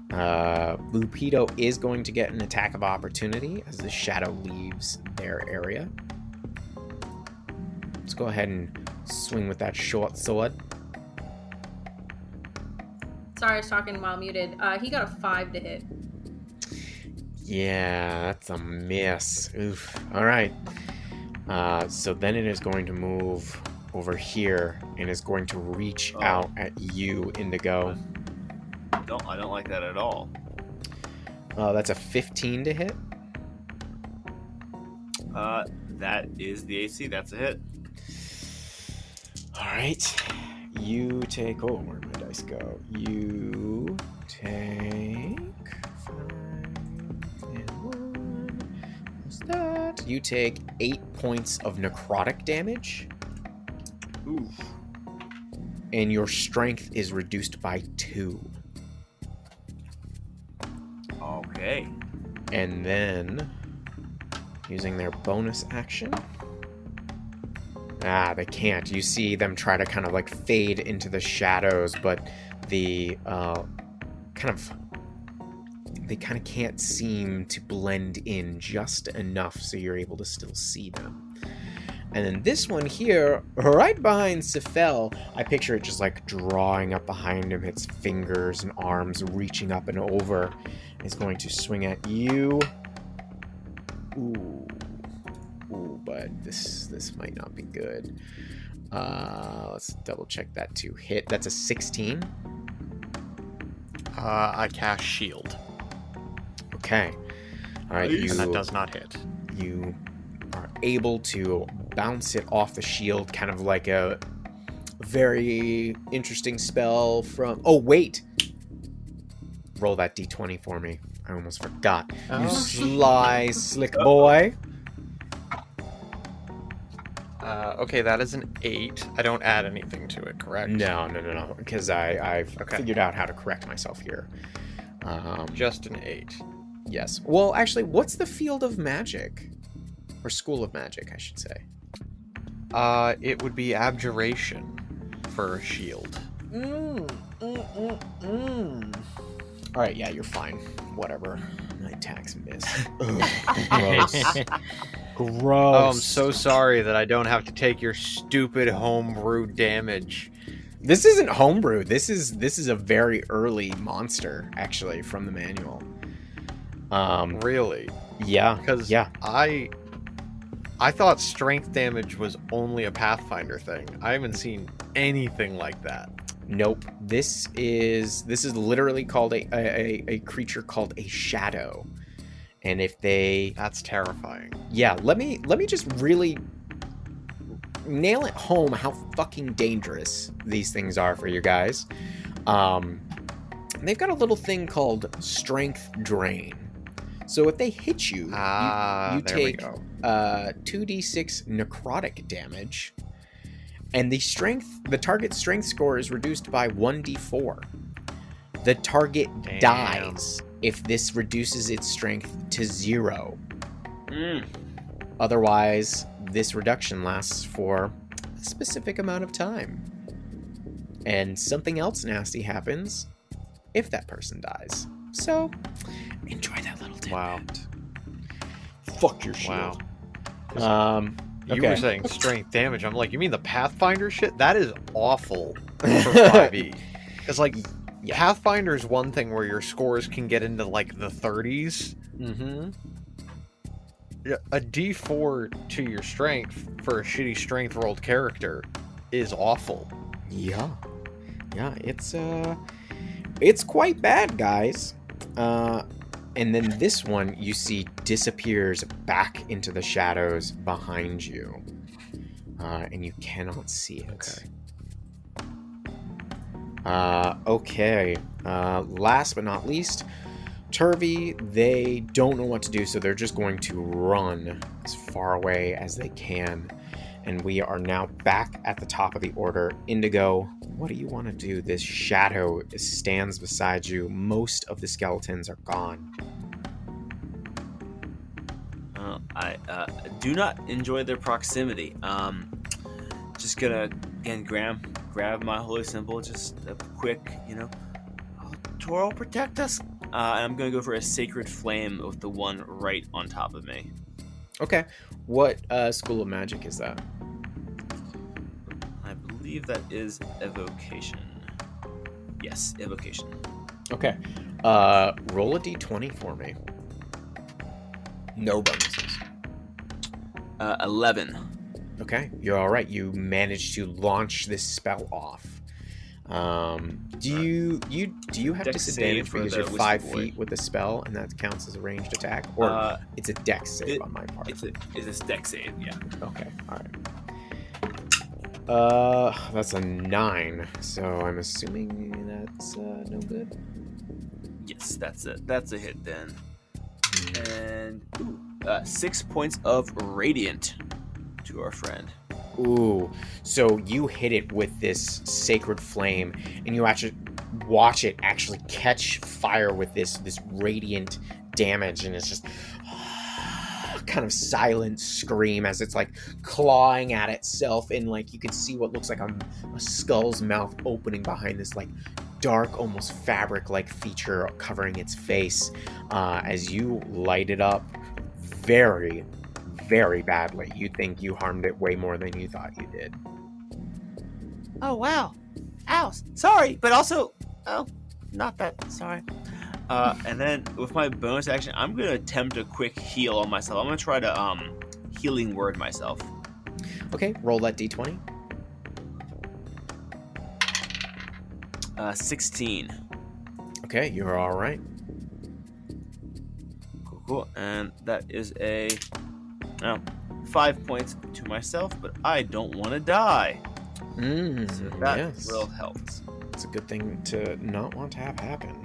Bupido is going to get an attack of opportunity as the shadow leaves their area. Let's go ahead and swing with that short sword. Sorry, I was talking while muted. He got a 5 to hit. Yeah, that's a miss. Oof. All right. So then it is going to move over here and is going to reach out at you, Indigo. I don't like that at all. That's a 15 to hit. That is the AC. That's a hit. All right. You take. Oh, where'd my dice go? You take 5 and 1. What's that? You take 8 points of necrotic damage. Oof. And your strength is reduced by 2. Okay. And then, using their bonus action. They can't. You see them try to kind of like fade into the shadows, but they kind of can't seem to blend in just enough so you're able to still see them. And then this one here, right behind Sifel, I picture it just like drawing up behind him, its fingers and arms reaching up and over. It's going to swing at you. Ooh, but this might not be good. Let's double check that to hit. That's a 16. I cast shield. Okay. All right, And that does not hit. You are able to bounce it off the shield, kind of like a very interesting spell from... Oh, wait! Roll that d20 for me. I almost forgot. You sly, slick boy. Okay, that is an 8. I don't add anything to it, correct? No. Because I've figured out how to correct myself here. Just an 8. Yes. Well, actually, what's the field of magic? Or school of magic, I should say. It would be abjuration for a shield. All right, yeah, you're fine. Whatever. My attacks miss. Gross. Gross. Oh, I'm so sorry that I don't have to take your stupid homebrew damage. This isn't homebrew. This is a very early monster, actually, from the manual. Really? Yeah. Because I thought strength damage was only a Pathfinder thing. I haven't seen anything like that. Nope. This is literally called a creature called a shadow. And if they... That's terrifying. Yeah, let me just really nail it home how fucking dangerous these things are for you guys. They've got a little thing called strength drain. So if they hit you, you take 2d6 necrotic damage, and the target strength score is reduced by 1d4. The target dies if this reduces its strength to 0. Otherwise, this reduction lasts for a specific amount of time. And something else nasty happens if that person dies. So, enjoy that little tidbit. Wow. Fuck your shield. Wow. You Okay. were saying strength damage. I'm like, you mean the Pathfinder shit? That is awful for 5e. Because, like, Pathfinder is one thing where your scores can get into, like, the 30s. Mm-hmm. A d4 to your strength for a shitty strength rolled character is awful. Yeah. Yeah, it's quite bad, guys. And then this one, you see, disappears back into the shadows behind you. And you cannot see it. Okay. Last but not least, Turvy, they don't know what to do, so they're just going to run as far away as they can. And we are now back at the top of the order. Indigo, what do you want to do? This shadow stands beside you. Most of the skeletons are gone. I do not enjoy their proximity. Just gonna, again, grab my holy symbol, just a quick, Toro, protect us. And I'm gonna go for a sacred flame with the one right on top of me. Okay. What school of magic is that? I believe that is evocation. Yes, evocation. Okay. Roll a d20 for me. No bonuses. 11. Okay, you're all right. You managed to launch this spell off. Do you have Dex disadvantage save for because the you're whiskey 5 boy. feet with the spell, and that counts as a ranged attack, or it's a dex save on my part? It's a dex save, yeah. Okay, all right. That's a 9. So I'm assuming that's no good. Yes, that's a hit then. And 6 points of radiant to our friend. Ooh, so you hit it with this sacred flame, and you actually watch it actually catch fire with this radiant damage, and it's just kind of silent scream as it's like clawing at itself, and like you can see what looks like a skull's mouth opening behind this like dark, almost fabric-like feature covering its face as you light it up very, very badly. You think you harmed it way more than you thought you did. Oh, wow. Ow. Sorry, but also... Oh, not that sorry. And then with my bonus action, I'm going to attempt a quick heal on myself. I'm going to try to healing word myself. Okay, roll that d20. 16. Okay, you're all right. Cool. And that is a 5 points to myself, but I don't want to die. So that yes. will help. It's a good thing to not want to have happen.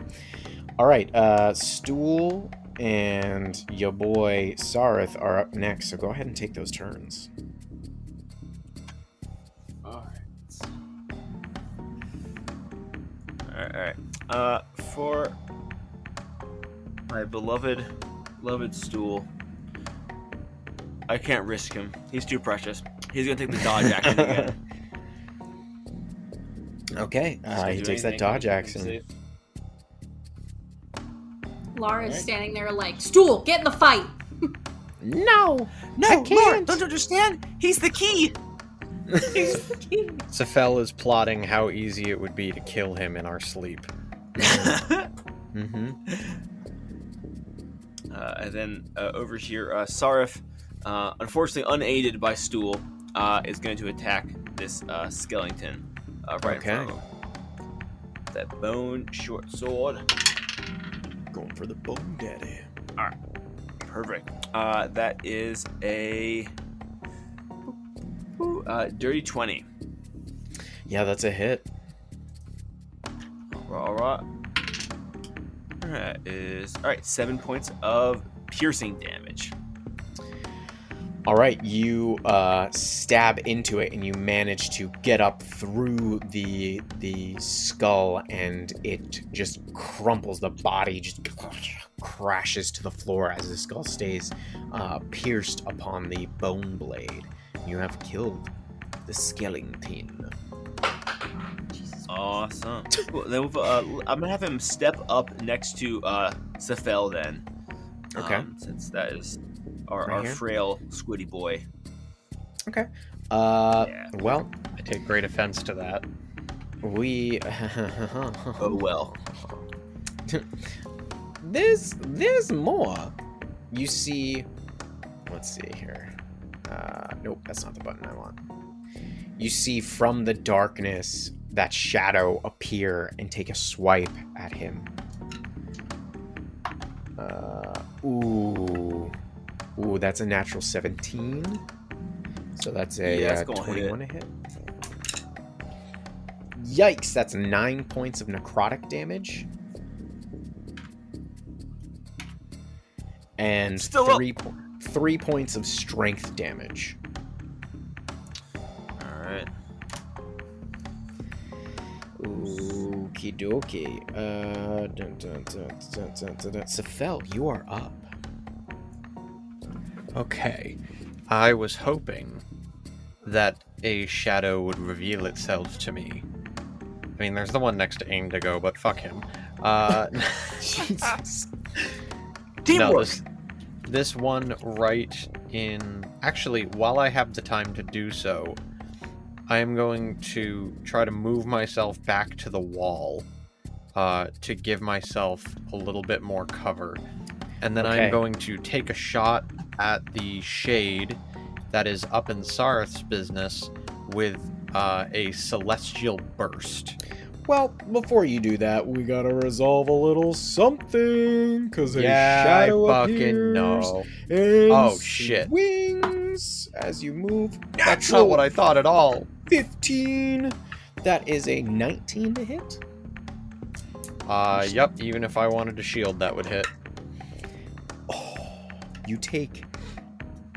All right, Stool and your boy Sarith are up next, so go ahead and take those turns. All right. For my beloved Stool, I can't risk him. He's too precious. He's gonna take the dodge action again. Okay, he takes that dodge action. Laura's standing there like, Stool, get in the fight! No, No, Laura, don't you understand? He's the key! Safel is plotting how easy it would be to kill him in our sleep. Mm-hmm. And then over here, Sarif, unfortunately unaided by Stool, is going to attack this skeleton right in front of him. That bone short sword. Going for the bone daddy. All right, perfect. That is a dirty 20. Yeah, that's a hit. All right. That is 7 points of piercing damage. All right, you stab into it, and you manage to get up through the skull, and it just crumples. The body just crashes to the floor as the skull stays pierced upon the bone blade. You have killed the skeleton. Awesome. Cool. Then I'm gonna have him step up next to Safel then. Okay. Since that is our Right here? frail squiddy boy. Okay. Yeah. Well, I take great offense to that. we. Oh well. There's more. You see. Let's see here. Nope, that's not the button I want. You see from the darkness that shadow appear and take a swipe at him. Ooh, that's a natural 17. So that's a that's gonna 21 to hit. Yikes, that's 9 points of necrotic damage. And Still 3 points of strength damage. Alright. Okie dokie. Safel, you are up. Okay. I was hoping that a shadow would reveal itself to me. I mean, there's the one next to Indigo, but fuck him. Jesus. Teamwork. This one right in... Actually, while I have the time to do so, I am going to try to move myself back to the wall to give myself a little bit more cover. and then Okay. I'm going to take a shot at the shade that is up in Sarth's business with a celestial burst. Well, before you do that, we gotta resolve a little something, because a Yeah, shadow I fucking appears know. and Oh, shit. swings as you move. That's not what I thought at all. 15. That is a 19 to hit. Yep, even if I wanted to shield, that would hit. Oh, you take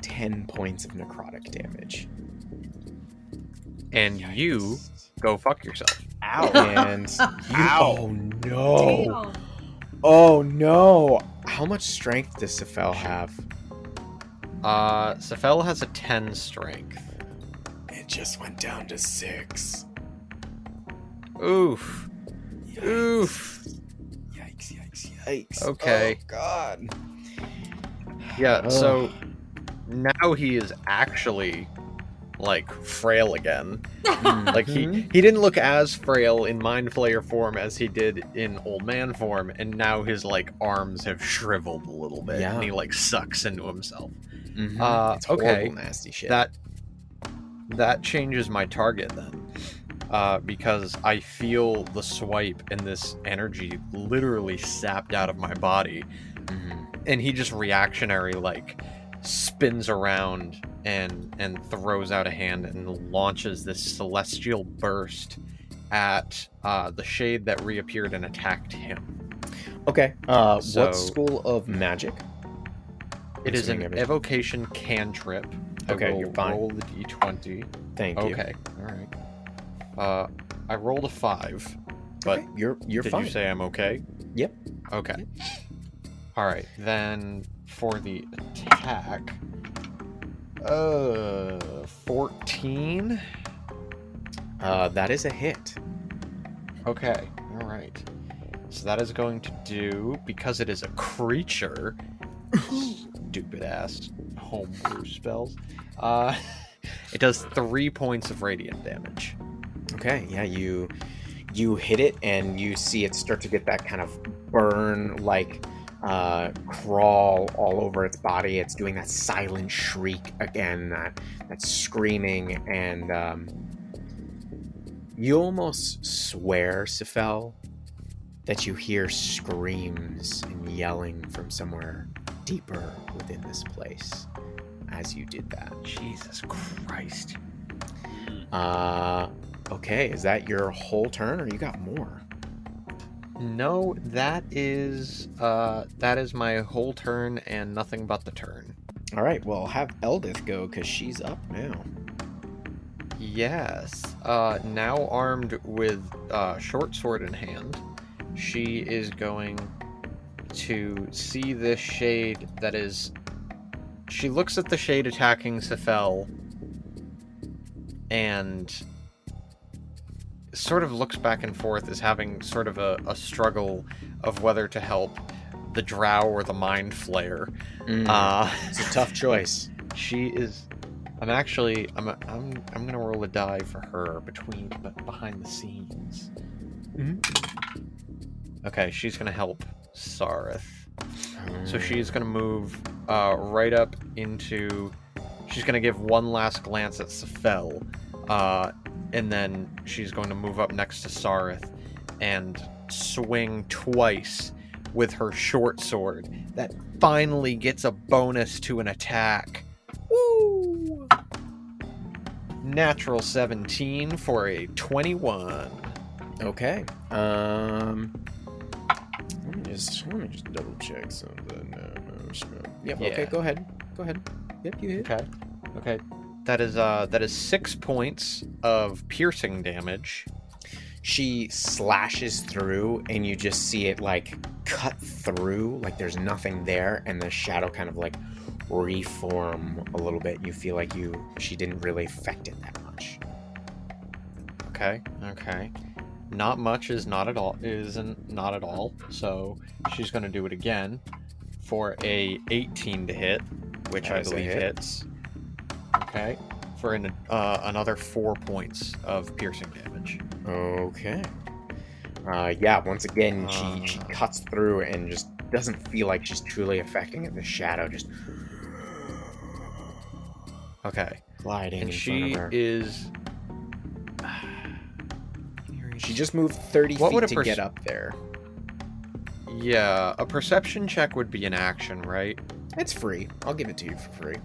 10 points of necrotic damage. And you go fuck yourself. Ow. And you, Ow. oh no. Damn. Oh no. How much strength does Sefel have? Sefel has a 10 strength. It just went down to 6. Oof. Oof. Yikes. Okay. Oh, God. Yeah, so now he is actually, like, frail again. Like, he didn't look as frail in Mind Flayer form as he did in Old Man form, and now his, like, arms have shriveled a little bit, Yeah. and he, like, sucks into himself. It's okay. horrible, nasty shit. That changes my target then. Because I feel the swipe and this energy literally sapped out of my body. And he just reactionary, like, spins around and throws out a hand and launches this celestial burst at the shade that reappeared and attacked him. Okay. So- what school of magic? It is an Assuming evocation cantrip. Okay, I will you're fine. roll the d20. Thank you. Okay, alright. I rolled a 5, but Okay, you're did fine. you say I'm okay? Yep. Okay. Alright, then for the attack, 14? That is a hit. Okay, alright. So that is going to do, because it is a creature, stupid ass homebrew spells, it does 3 points of radiant damage. Okay, yeah, you hit it and you see it start to get that kind of burn, like crawl all over its body. It's doing that silent shriek again, that screaming, and you almost swear, Sefel, that you hear screams and yelling from somewhere deeper within this place as you did that. Jesus Christ. Okay, is that your whole turn, or you got more? No, that is my whole turn and nothing but the turn. All right, well, have Eldith go, because she's up now. Yes. Now armed with short sword in hand, she is going to see this shade that is... She looks at the shade attacking Sefel and sort of looks back and forth, as having sort of a struggle of whether to help the drow or the mind flayer. It's a tough choice. She is... I'm gonna roll a die for her behind the scenes. Okay, she's gonna help Sarth. So she's gonna move right up into... She's gonna give one last glance at Sefel, and then she's going to move up next to Sarth and swing twice with her short sword. That finally gets a bonus to an attack. Woo! Natural 17 for a 21. Okay. Let me just double check something. No. Yep. Yeah. Okay. Go ahead. Yep. You hit. Okay. That is 6 points of piercing damage. She slashes through, and you just see it like cut through, like there's nothing there, and the shadow kind of like reform a little bit. You feel like she didn't really affect it that much. Okay. Not much isn't not at all. So she's gonna do it again for a 18 to hit, which That I is a believe hit. hits. Okay. For another 4 points of piercing damage. Okay. Yeah, once again, she cuts through and just doesn't feel like she's truly affecting it. The shadow just Okay. gliding And in she front of her. is... She just moved 30 What feet would a to get up there. Yeah, a perception check would be an action, right? It's free. I'll give it to you for free.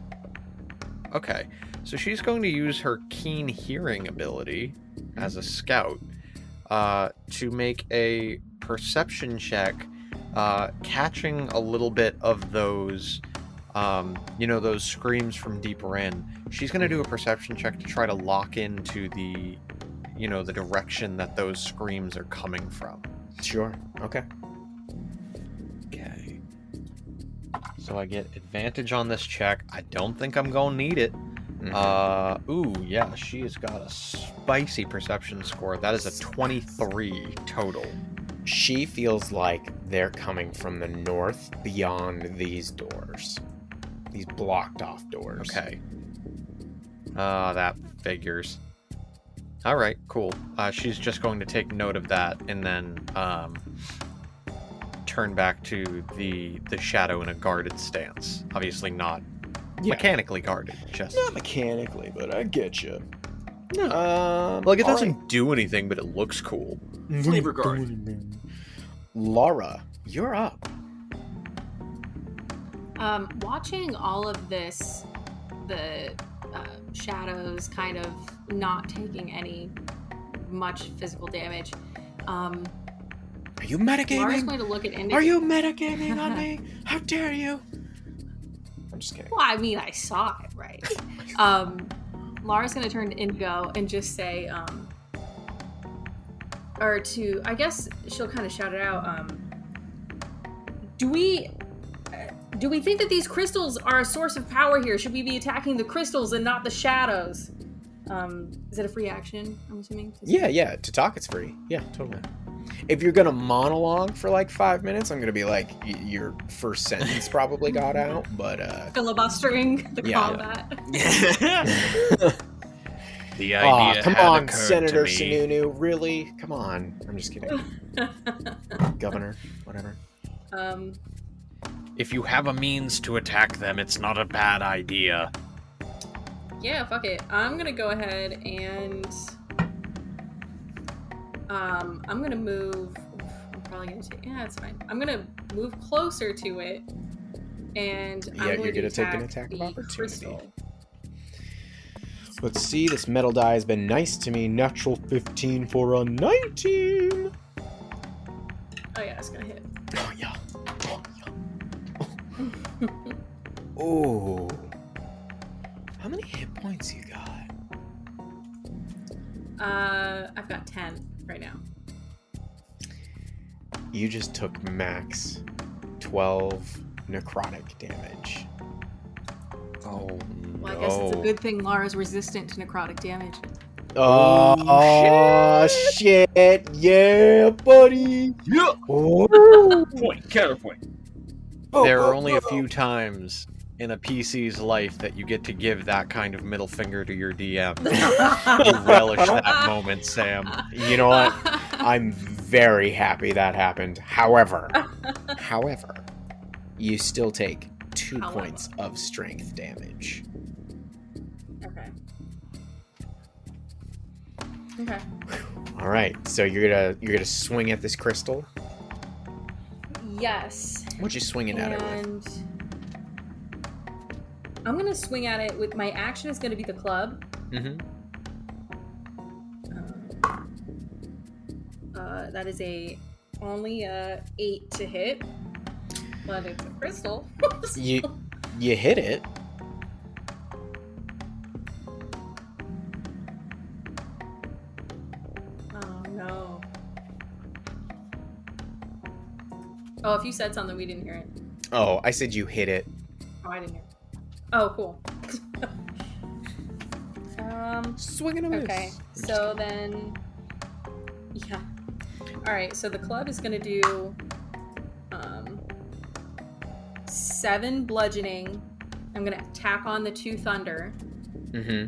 Okay. So she's going to use her keen hearing ability as a scout to make a perception check, catching a little bit of those, those screams from deeper in. She's going to do a perception check to try to lock into the direction that those screams are coming from. Sure. Okay. Okay. So I get advantage on this check. I don't think I'm going to need it. Ooh, yeah, she has got a spicy perception score. That is a 23 total. She feels like they're coming from the north beyond these doors. These blocked off doors. Okay. That figures. Alright, cool. She's just going to take note of that and then turn back to the shadow in a guarded stance. Obviously not mechanically guarded, just... Not mechanically, but I get you. No. Like, it doesn't do anything, but it looks cool. Flavor guard. Laura, you're up. Watching all of this, the shadows kind of not taking any much physical damage. Are you metagaming? Laura's going to look at Indigo. Are you metagaming on me? How dare you? I'm just kidding. Well, I mean, I saw it, right? Laura's going to turn to Indigo and just say, I guess she'll kind of shout it out. Do we think that these crystals are a source of power here? Should we be attacking the crystals and not the shadows? Is it a free action, I'm assuming? Yeah. To talk, it's free. Yeah, totally. If you're gonna monologue for like 5 minutes, I'm gonna be like, your first sentence probably got out, but filibustering the combat. The idea come had on, occurred Senator to me. Sununu, really? Come on. I'm just kidding. Governor, whatever. If you have a means to attack them, it's not a bad idea. Yeah, fuck it. I'm gonna go ahead and I'm gonna move. I'm probably gonna take. Yeah, it's fine. I'm gonna move closer to it, and You're gonna take an attack of opportunity. Crystal. Let's see. This metal die has been nice to me. Natural 15 for a 19. Oh yeah, it's gonna hit. Oh yeah. Oh. How many hit points you got? I've got 10 right now. You just took max 12 necrotic damage. Oh, Well, I guess it's a good thing Laura's resistant to necrotic damage. Oh, shit. Yeah, buddy. Yeah. Oh. Point. Counterpoint. There are only a few times in a PC's life that you get to give that kind of middle finger to your DM. You relish that moment, Sam. You know what? I'm very happy that happened. However, you still take 2 points of strength damage. Okay. All right, so you're gonna swing at this crystal. Yes. What you swinging at it with? And I'm gonna swing at it with my action is gonna be the club. Mm-hmm. That is only 8 to hit, but it's a crystal. You hit it. Oh no. Oh, if you said something, we didn't hear it. Oh, I said you hit it. Oh, I didn't hear it. Oh, cool. Swing and a miss. Okay, so then, yeah. All right, so the club is gonna do 7 bludgeoning. I'm gonna tack on the 2 thunder. Mm-hmm.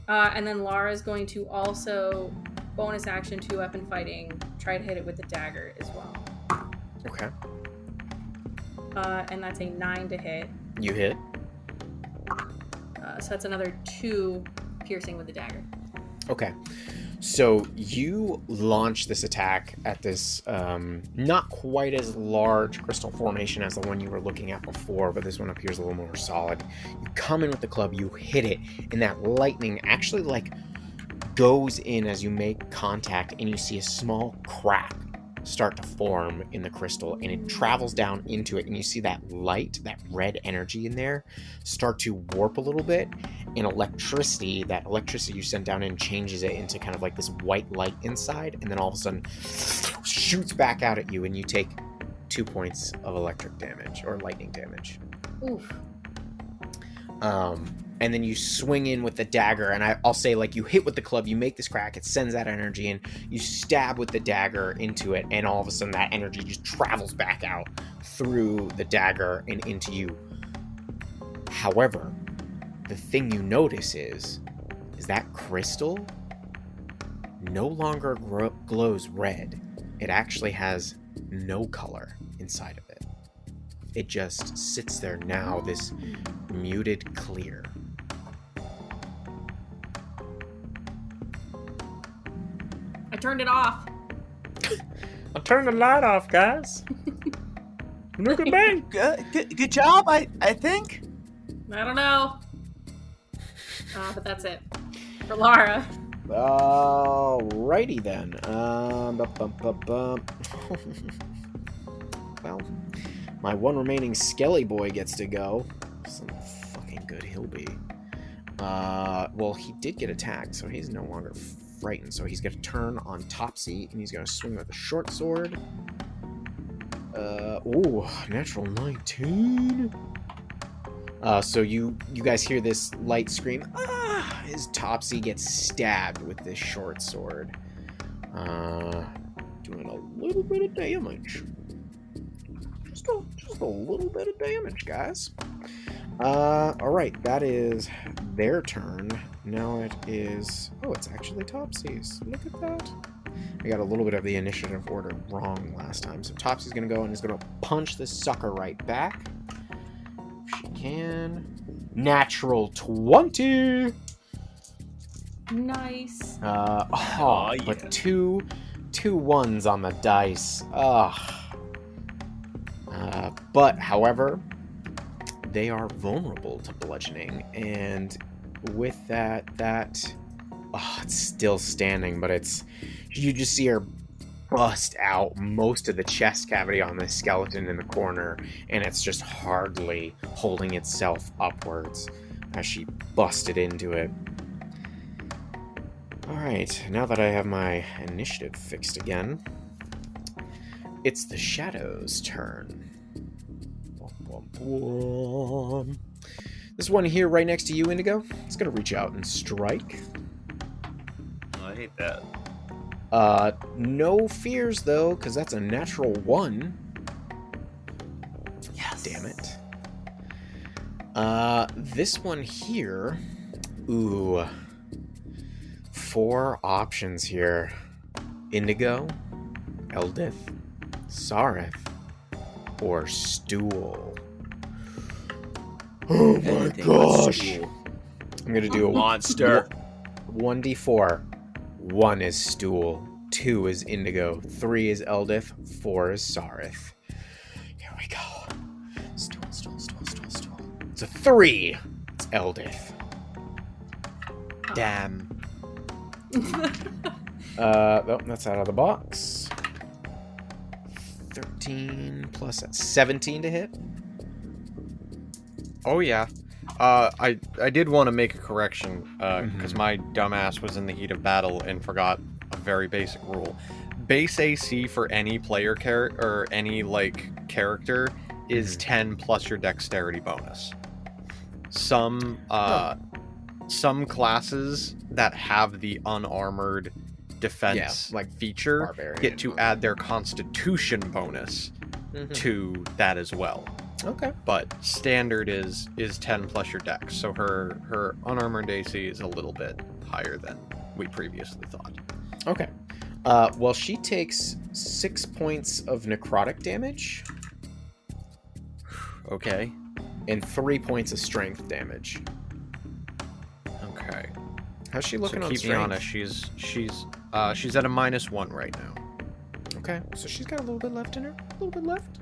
And then Laura's going to also bonus action, 2 weapon fighting, try to hit it with the dagger as well. Okay. And that's a 9 to hit. You hit. So that's another 2 piercing with the dagger. Okay. So you launch this attack at this not quite as large crystal formation as the one you were looking at before, but this one appears a little more solid. You come in with the club, you hit it, and that lightning actually like goes in as you make contact, and you see a small crack start to form in the crystal, and it travels down into it, and you see that light, that red energy in there start to warp a little bit, and that electricity you sent down in changes it into kind of like this white light inside, and then all of a sudden shoots back out at you, and you take 2 points of electric damage or lightning damage. Oof. And then you swing in with the dagger, and I'll say, like, you hit with the club, you make this crack, it sends that energy in, you stab with the dagger into it, and all of a sudden that energy just travels back out through the dagger and into you. However, the thing you notice is that crystal no longer glows red. It actually has no color inside of it. It just sits there now, this muted clear. I turned it off. I turned the light off, guys. Look at me. Good job, I think. I don't know. But that's it. For Lara. Alrighty then. Well, my one remaining Skelly boy gets to go. Some fucking good he'll be. Well, he did get attacked, so he's no longer frightened. So he's going to turn on Topsy, and he's going to swing with a short sword. Ooh, natural 19. So you guys hear this light scream. As Topsy gets stabbed with this short sword. Doing a little bit of damage. Just a little bit of damage, guys. Alright, that is their turn. Now it is... Oh, it's actually Topsy's. Look at that. I got a little bit of the initiative order wrong last time. So Topsy's going to go and is going to punch this sucker right back. If she can. Natural 20! Nice. Yeah. But two ones on the dice. But, however, they are vulnerable to bludgeoning, and with that, it's still standing, but you just see her bust out most of the chest cavity on the skeleton in the corner, and it's just hardly holding itself upwards as she busted into it. Alright, now that I have my initiative fixed again, it's the Shadow's turn. This one here right next to you, Indigo, it's going to reach out and strike. I hate that. No fears, though, because that's a natural 1. Yes. Damn it. This one here... Ooh... 4 options here. Indigo, Eldith, Sareth, or Stool. Oh my Anything but gosh! Stool. I'm gonna do a Monster. 1d4. 1 is Stool, 2 is Indigo, 3 is Eldith, 4 is Sareth. Here we go. Stool. It's a 3. It's Eldith. Damn. Oh, that's out of the box. 13 plus that's 17 to hit. Oh yeah. I did want to make a correction because my dumbass was in the heat of battle and forgot a very basic rule. Base AC for any player or any character is 10 plus your dexterity bonus. Some classes that have the unarmored defense feature Barbarian get to add their constitution bonus to that as well. Okay. But standard is 10 plus your dex, so her unarmored AC is a little bit higher than we previously thought. Okay. Well, she takes 6 points of necrotic damage Okay. and 3 points of strength damage. Okay. How's she looking so on keep strength? me honest. She's at a -1 right now. Okay, so she's got a little bit left in her. A little bit left.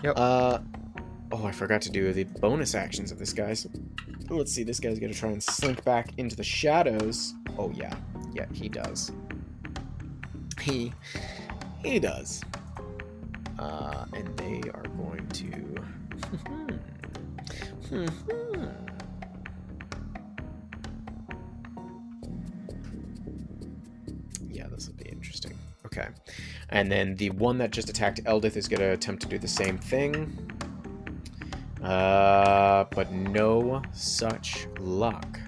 Yep. Oh, I forgot to do the bonus actions of this guy. So let's see. This guy's gonna try and slink back into the shadows. Oh yeah, yeah, he does. He does. And they are going to. Yeah, this will be interesting. Okay. And then the one that just attacked Eldith is going to attempt to do the same thing. But no such luck.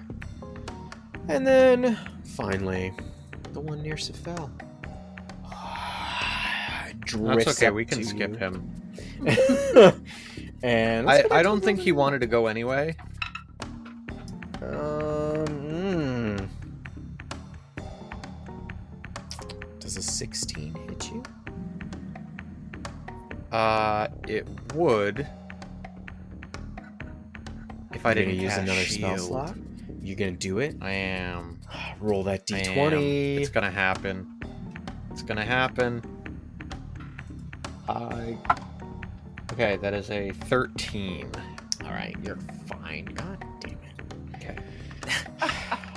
And then, finally, the one near Sefel. That's okay. We can skip him. And I don't think he wanted to go anyway. Does a 16 hit you? It would. If I didn't use cast another spell shield. slot, you gonna do it? I am. Roll that I d20. am. It's gonna happen. It's gonna happen. Okay, that is a 13. All right, you're fine. God damn it. Okay.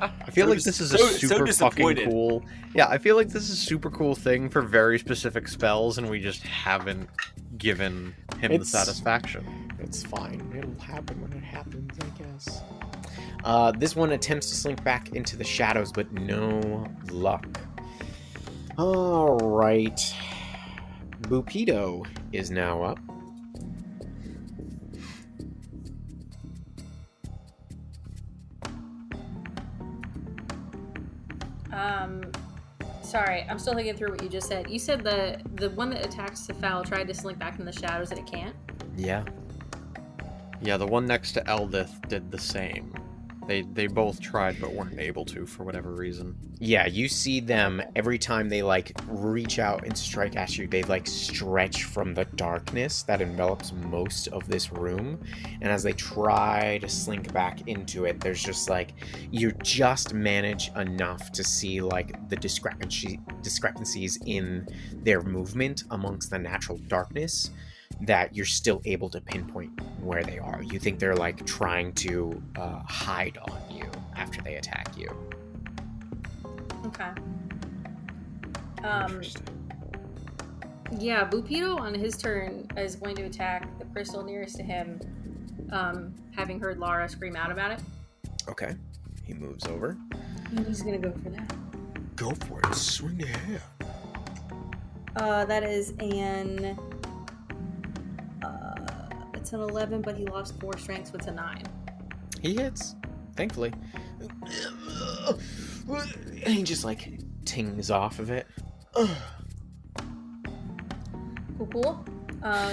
I feel like this is a super fucking cool. Yeah, I feel like this is a super cool thing for very specific spells, and we just haven't given him the satisfaction. It's fine. It'll happen when it happens, I guess. This one attempts to slink back into the shadows, but no luck. All right. Bupido is now up. Sorry, I'm still thinking through what you just said. You said the one that attacks Sefel tried to slink back in the shadows and it can't? Yeah. Yeah, the one next to Eldith did the same. They both tried but weren't able to for whatever reason. Yeah, you see them every time they like reach out and strike at you, they like stretch from the darkness that envelops most of this room. And as they try to slink back into it, there's just like you just manage enough to see like the discrepancies in their movement amongst the natural darkness that you're still able to pinpoint where they are. You think they're like trying to hide on you after they attack you. Okay. Interesting. Yeah, Bupido on his turn is going to attack the crystal nearest to him, having heard Lara scream out about it. Okay. He moves over. And he's gonna go for that. Go for it. Swing the hair. That is an... it's an 11, but he lost 4 strength, so it's a 9. He hits, thankfully. And he just like tings off of it. Cool.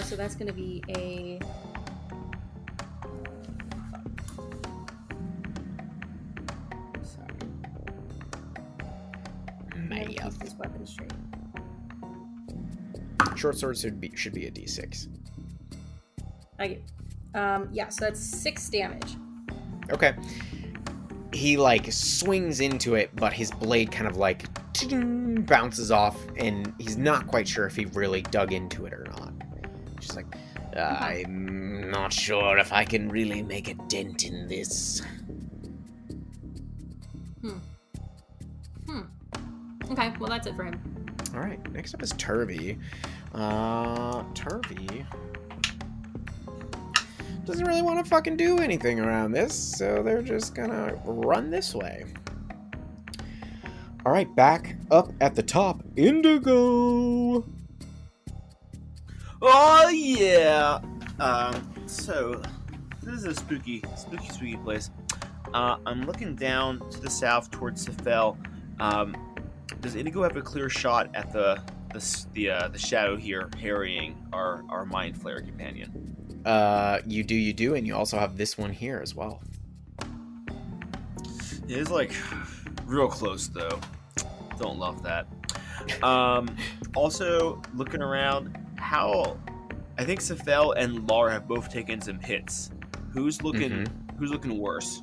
So that's gonna be a... Sorry. Keep this weapon straight. Short sword should be a d6. Yeah, so that's 6 damage. Okay. He like swings into it, but his blade kind of like bounces off, and he's not quite sure if he really dug into it or not. Just like, I'm not sure if I can really make a dent in this. Okay, well that's it for him. All right, next up is Turvy. Turvy doesn't really want to fucking do anything around this, so they're just gonna run this way. All right, back up at the top, Indigo. Oh yeah. So this is a spooky place. I'm looking down to the south towards Sefel. Does Indigo have a clear shot at the shadow here harrying our mind flayer companion? You do, and you also have this one here as well. It is like real close though. Don't love that. Also, looking around, I think Safel and Lara have both taken some hits. Who's looking worse?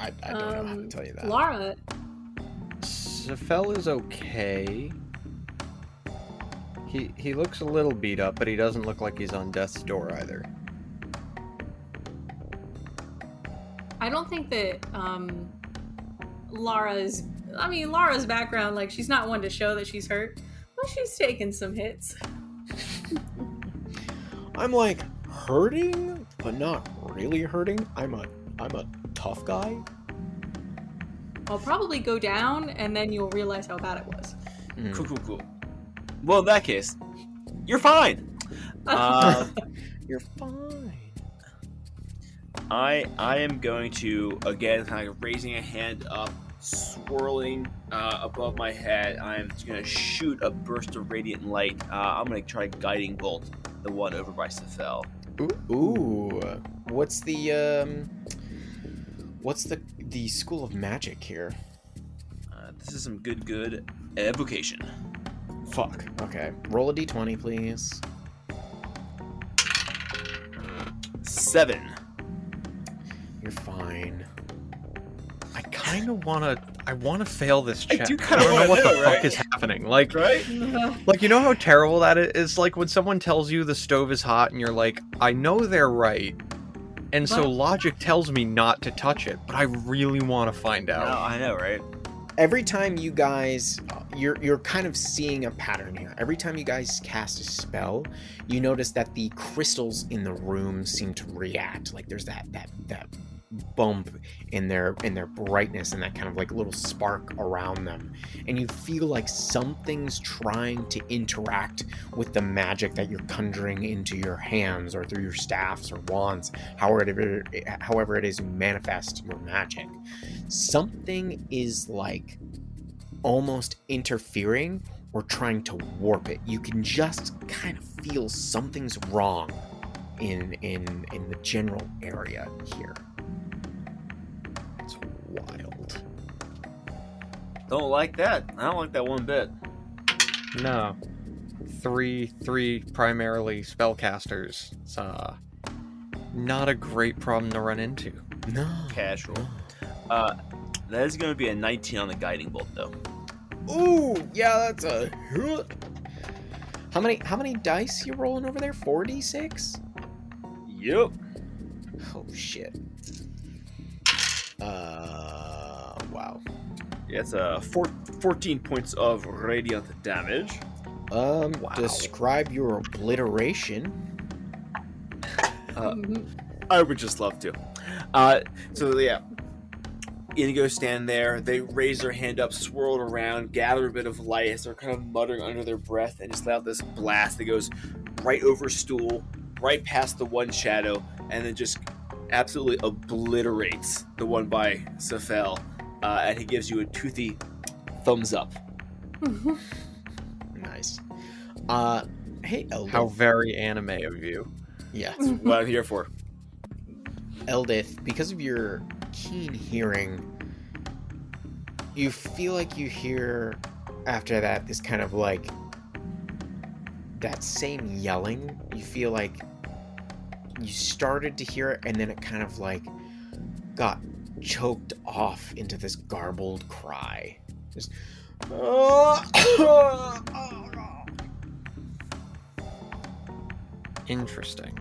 I don't know how to tell you that. Lara. Zafel is okay. He looks a little beat up, but he doesn't look like he's on death's door either. I don't think that Lara's background, like, she's not one to show that she's hurt, but she's taken some hits. I'm like hurting, but not really hurting. I'm a tough guy. I'll probably go down, and then you'll realize how bad it was. Cool. Well, in that case, you're fine. You're fine. I am going to, again, kind of raising a hand up, swirling above my head. I'm just going to shoot a burst of radiant light. I'm going to try guiding bolt the one over by Safel. Ooh. What's the school of magic here? This is some good evocation. Fuck. Okay. Roll a d20, please. 7. You're fine. I kind of want to fail this check. I do kind of don't know want what to the know, fuck is happening. Like, Right? like, you know how terrible that is? Like when someone tells you the stove is hot and you're like, I know they're right. And so logic tells me not to touch it, but I really want to find out. No, I know, right? Every time you guys, you're kind of seeing a pattern here. Every time you guys cast a spell, you notice that the crystals in the room seem to react. Like there's that bump in their brightness and that kind of like little spark around them, and you feel like something's trying to interact with the magic that you're conjuring into your hands or through your staffs or wands, however it is you manifest your magic. Something is like almost interfering or trying to warp it. You can just kind of feel something's wrong in the general area here. It's wild. Don't like that. I don't like that one bit. No. Three primarily spellcasters. It's not a great problem to run into. No. Casual. That is going to be a 19 on the guiding bolt, though. Ooh, yeah, that's a hit. How many dice you rolling over there? 4d6? Yep. Oh shit. Wow. Yeah, it's 14 points of radiant damage. Wow. Describe your obliteration. I would just love to. So yeah, Indigo stand there. They raise their hand up, swirl it around, gather a bit of light as they're kind of muttering under their breath, and just let out this blast that goes right over Stool, right past the one shadow, and then just absolutely obliterates the one by Safel. And he gives you a toothy thumbs up. Nice. Hey, Eldith. How very anime of you. Yeah. That's what I'm here for. Eldith, because of your keen hearing, you feel like you hear after that this kind of like that same yelling. You feel like you started to hear it and then it kind of like got choked off into this garbled cry. Just interesting.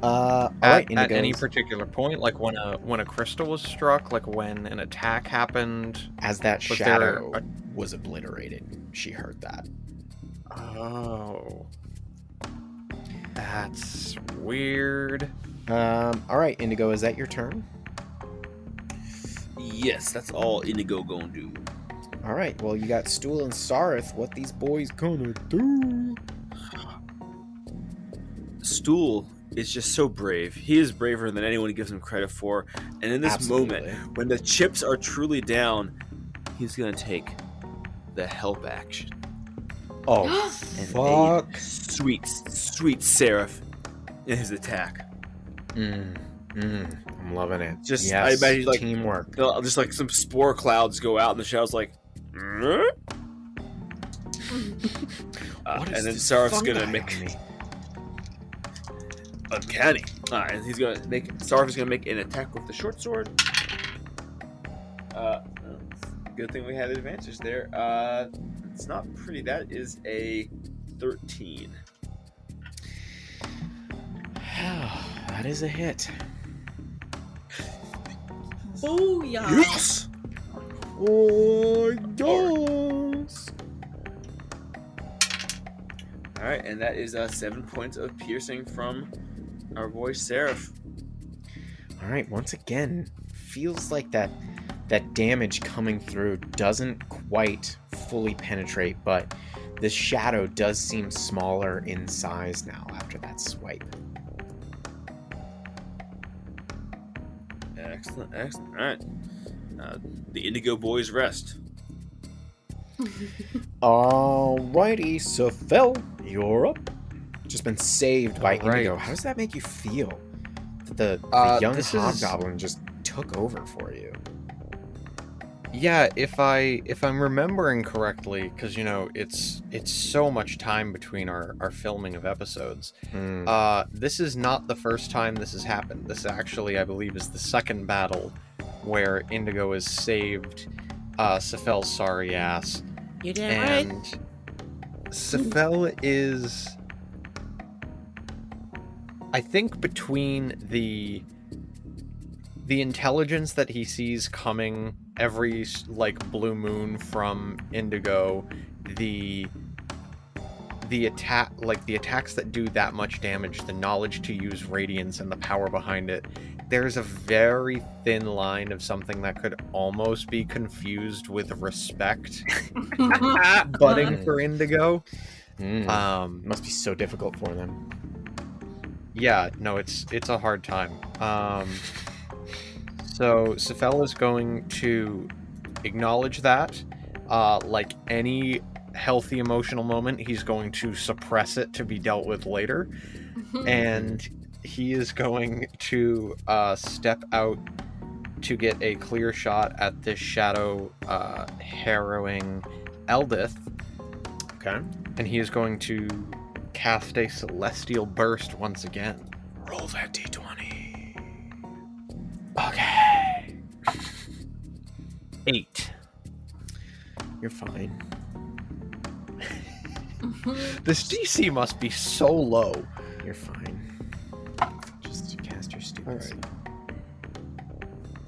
all right, At any particular point, like when a crystal was struck, like when an attack happened, as that was shadow there was obliterated, she heard that. Oh, that's weird. All right, Indigo, is that your turn? Yes, that's all Indigo gonna do. All right, well, you got Stool and Sarith. What these boys gonna do? Stool is just so brave. He is braver than anyone gives him credit for. And in this Absolutely. moment, when the chips are truly down, he's gonna take the help action. Oh, And fuck. a sweet seraph in his attack. I'm I'm loving it. Just yes, I imagine like teamwork. just like some spore clouds go out, and the shadow's like. What is And then this Saraf's fungi gonna on make me? uncanny. Alright, and he's gonna make Saraf is gonna make an attack with the short sword. Good thing we had advantage there. It's not pretty. That is a 13. That is a hit. Booyah! Yes. Oh, yes. Alright, and that is 7 points of piercing from our boy Seraph. All right, once again, feels like that damage coming through doesn't quite fully penetrate, but this shadow does seem smaller in size now after that swipe. Excellent, excellent. Alright. The Indigo Boys rest. Alrighty, so Phil, you're up. Just been saved by All right. Indigo. How does that make you feel? That the young this is- hobgoblin just took over for you. Yeah, if I'm remembering correctly, because it's so much time between our filming of episodes. This is not the first time this has happened. This actually, I believe, is the second battle where Indigo has saved Sephel's sorry ass, You did right. and Sephel is, I think, between the intelligence that he sees coming every blue moon from Indigo, the attacks that do that much damage, the knowledge to use radiance and the power behind it, there's a very thin line of something that could almost be confused with respect budding for Indigo. Must be so difficult for them. Yeah, no, it's a hard time. So Sephel is going to acknowledge that. Like any healthy emotional moment, he's going to suppress it to be dealt with later. And he is going to step out to get a clear shot at this shadow harrowing Eldith. Okay. And he is going to cast a Celestial Burst once again. Roll that d20. Okay. 8. You're fine. This DC must be so low. You're fine. Just cast your stupid Alright. stuff.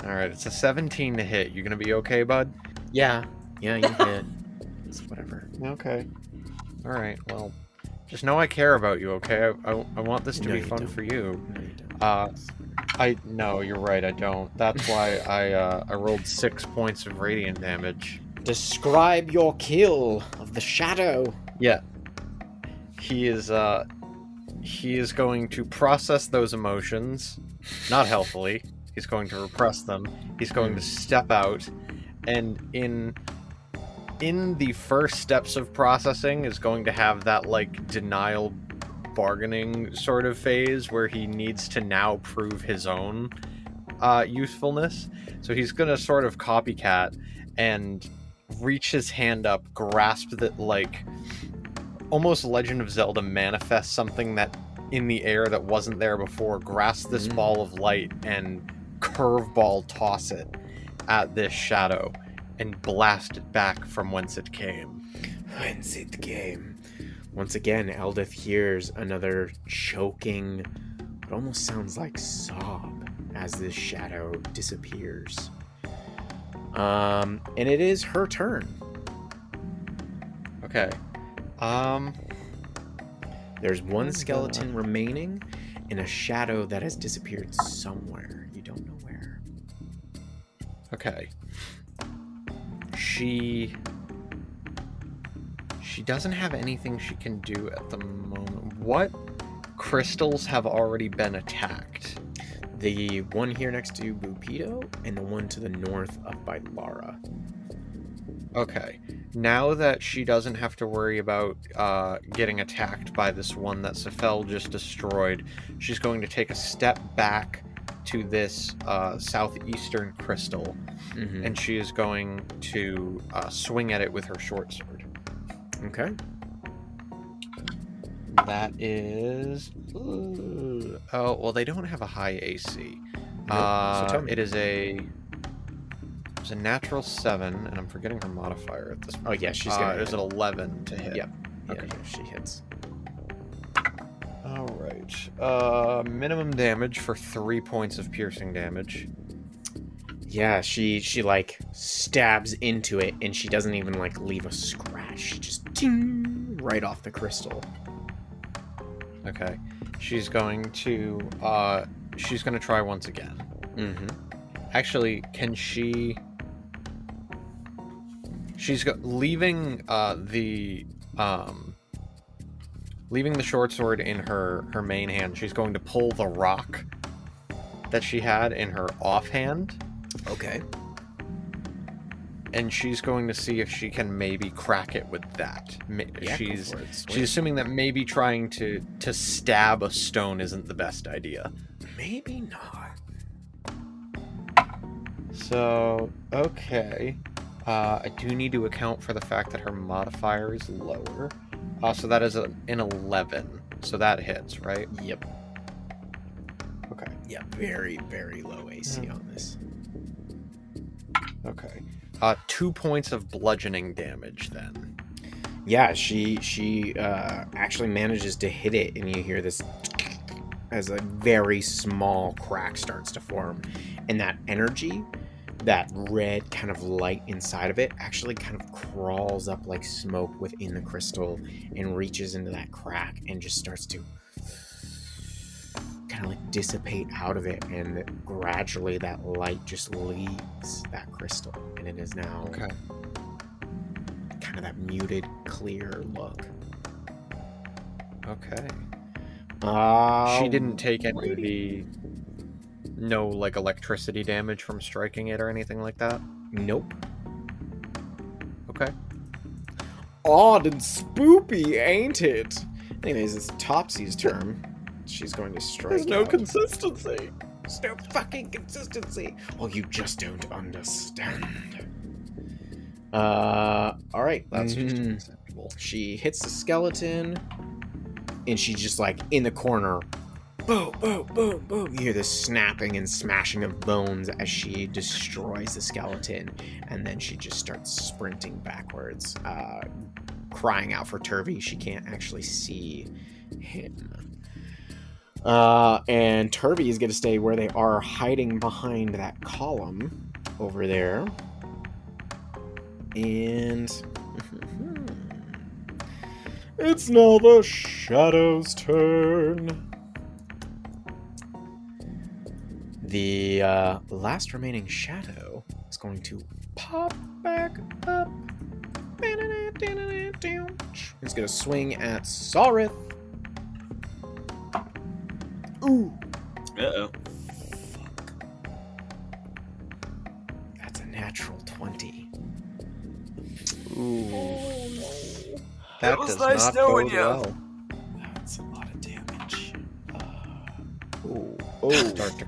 Alright, it's a 17 to hit. You gonna be okay, bud? Yeah, you hit. It's whatever. Okay. Alright, well, just know I care about you, okay? I want this to No, be you fun don't. for you. No, you don't. No, you're right, I don't. That's why I rolled 6 points of radiant damage. Describe your kill of the shadow. Yeah. He is going to process those emotions, not healthily. He's going to repress them. He's going to step out, and in the first steps of processing is going to have that denial bargaining sort of phase where he needs to now prove his own usefulness. So he's going to sort of copycat and reach his hand up, grasp that almost Legend of Zelda manifest something that in the air that wasn't there before, grasp this ball of light and curveball toss it at this shadow and blast it back from whence it came. Whence it came. Once again, Eldith hears another choking, what almost sounds like sob as this shadow disappears. And it is her turn. Okay. There's one skeleton remaining in a shadow that has disappeared somewhere. You don't know where. Okay. She doesn't have anything she can do at the moment. What crystals have already been attacked? The one here next to Bupido and the one to the north up by Lara. Okay. Now that she doesn't have to worry about getting attacked by this one that Sephel just destroyed, she's going to take a step back to this southeastern crystal, and she is going to swing at it with her short sword. Okay. That is... oh, well, they don't have a high AC. So tell me. It is a natural 7, and I'm forgetting her modifier at this point. Oh, yeah, she's going to It was an 11 to hit. Yep. Okay. Yeah, she hits. All right. Minimum damage for 3 points of piercing damage. Yeah, she like stabs into it, and she doesn't even like leave a scratch. She just ting, right off the crystal. Okay. She's going to try once again. Actually, can she... She's leaving the short sword in her main hand. She's going to pull the rock that she had in her offhand. Okay. And she's going to see if she can maybe crack it with that. Yeah, she's go for it. she's assuming that maybe trying to stab a stone isn't the best idea. Maybe not. So, okay. I do need to account for the fact that her modifier is lower. So that is an 11. So that hits, right? Yep. Okay. Yeah, very, very low AC on this. Okay. 2 points of bludgeoning damage then. Yeah, she actually manages to hit it, and you hear this as a very small crack starts to form, and that energy, that red kind of light inside of it, actually kind of crawls up like smoke within the crystal and reaches into that crack and just starts to kind of like dissipate out of it, and gradually that light just leaves that crystal, and it is now kind of that muted, clear look. Okay. She didn't take any of the... No, like, electricity damage from striking it or anything like that? Nope. Okay. Odd and spoopy, ain't it? Anyways, it's Topsy's turn. She's going to strike. There's no out. consistency. There's no fucking consistency. Well, you just don't understand. Alright. That's just acceptable. She hits the skeleton, and she's just like in the corner. Boom, boom, boom, boom. You hear this snapping and smashing of bones as she destroys the skeleton, and then she just starts sprinting backwards, crying out for Turvey. She can't actually see him. And Turvey is going to stay where they are, hiding behind that column over there. And it's now the Shadow's turn. The last remaining Shadow is going to pop back up. He's going to swing at Sarith. Ooh. Uh-oh. Fuck. That's a natural 20. Ooh. Oh, no. That was does nice not knowing bode you. well. That's a lot of damage. Ooh. Oh. Start to...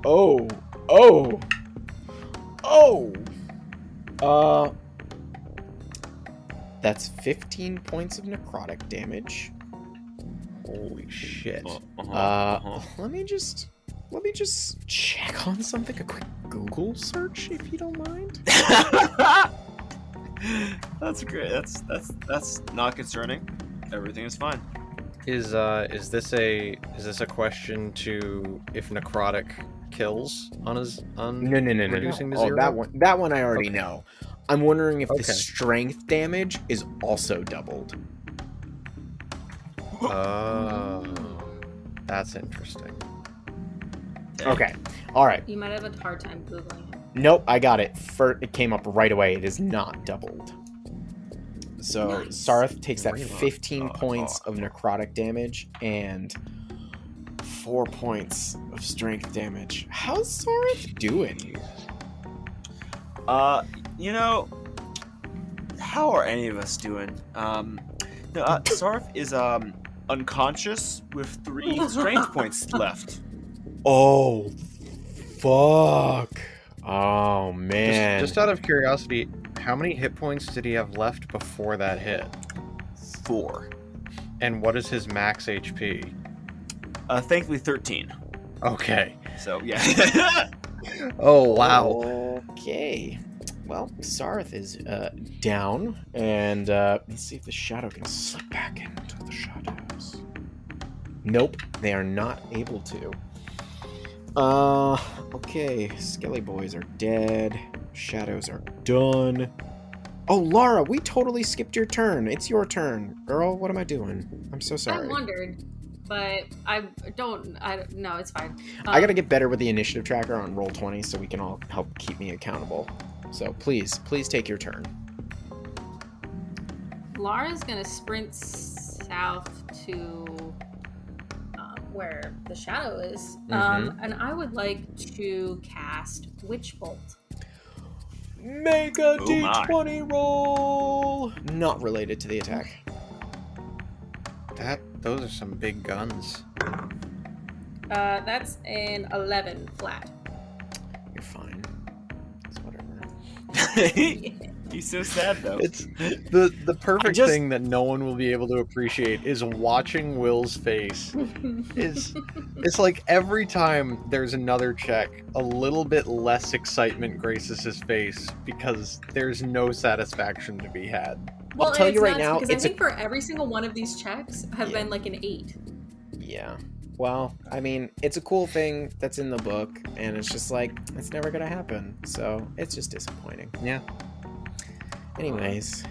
That's 15 points of necrotic damage. Holy shit. Let me just check on something. A quick Google search, if you don't mind. That's great. That's not concerning. Everything is fine. Is this a question to if necrotic kills on No. reducing to Oh, 0? that one I already know. I'm wondering if the Okay. strength damage is also doubled. Oh, that's interesting. Okay. All right. You might have a hard time Googling it. Nope, I got it. It came up right away. It is not doubled. So Nice. Sarth takes that Really? 15 points of necrotic damage and 4 points of strength damage. How's Sarth doing? You know, how are any of us doing? Sarf is unconscious with 3 strength points left. Oh, fuck. Oh man. Just out of curiosity, how many hit points did he have left before that hit? 4. And what is his max HP? Thankfully 13. Okay. So yeah. Oh wow. Okay. Well, Sarth is down, and let's see if the shadow can slip back into the shadows. Nope, they are not able to. Okay, Skelly boys are dead. Shadows are done. Oh, Lara, we totally skipped your turn. It's your turn, girl. What am I doing? I'm so sorry. I wondered, but no, it's fine. I gotta get better with the initiative tracker on Roll20 so we can all help keep me accountable. So please take your turn. Lara's gonna sprint south to where the shadow is, and I would like to cast Witch Bolt. Make a Oh D20 roll. Not related to the attack. Those are some big guns. That's an 11 flat. You're fine. It's whatever. He's so sad though. It's the perfect thing that no one will be able to appreciate is watching Will's face. It's like every time there's another check, a little bit less excitement graces his face because there's no satisfaction to be had. Well, I'll tell you right nuts now, because it's I think for every single one of these checks have been like an 8. Yeah. Well, I mean, it's a cool thing that's in the book, and it's just like, it's never gonna happen. So, it's just disappointing. Yeah. Anyways. So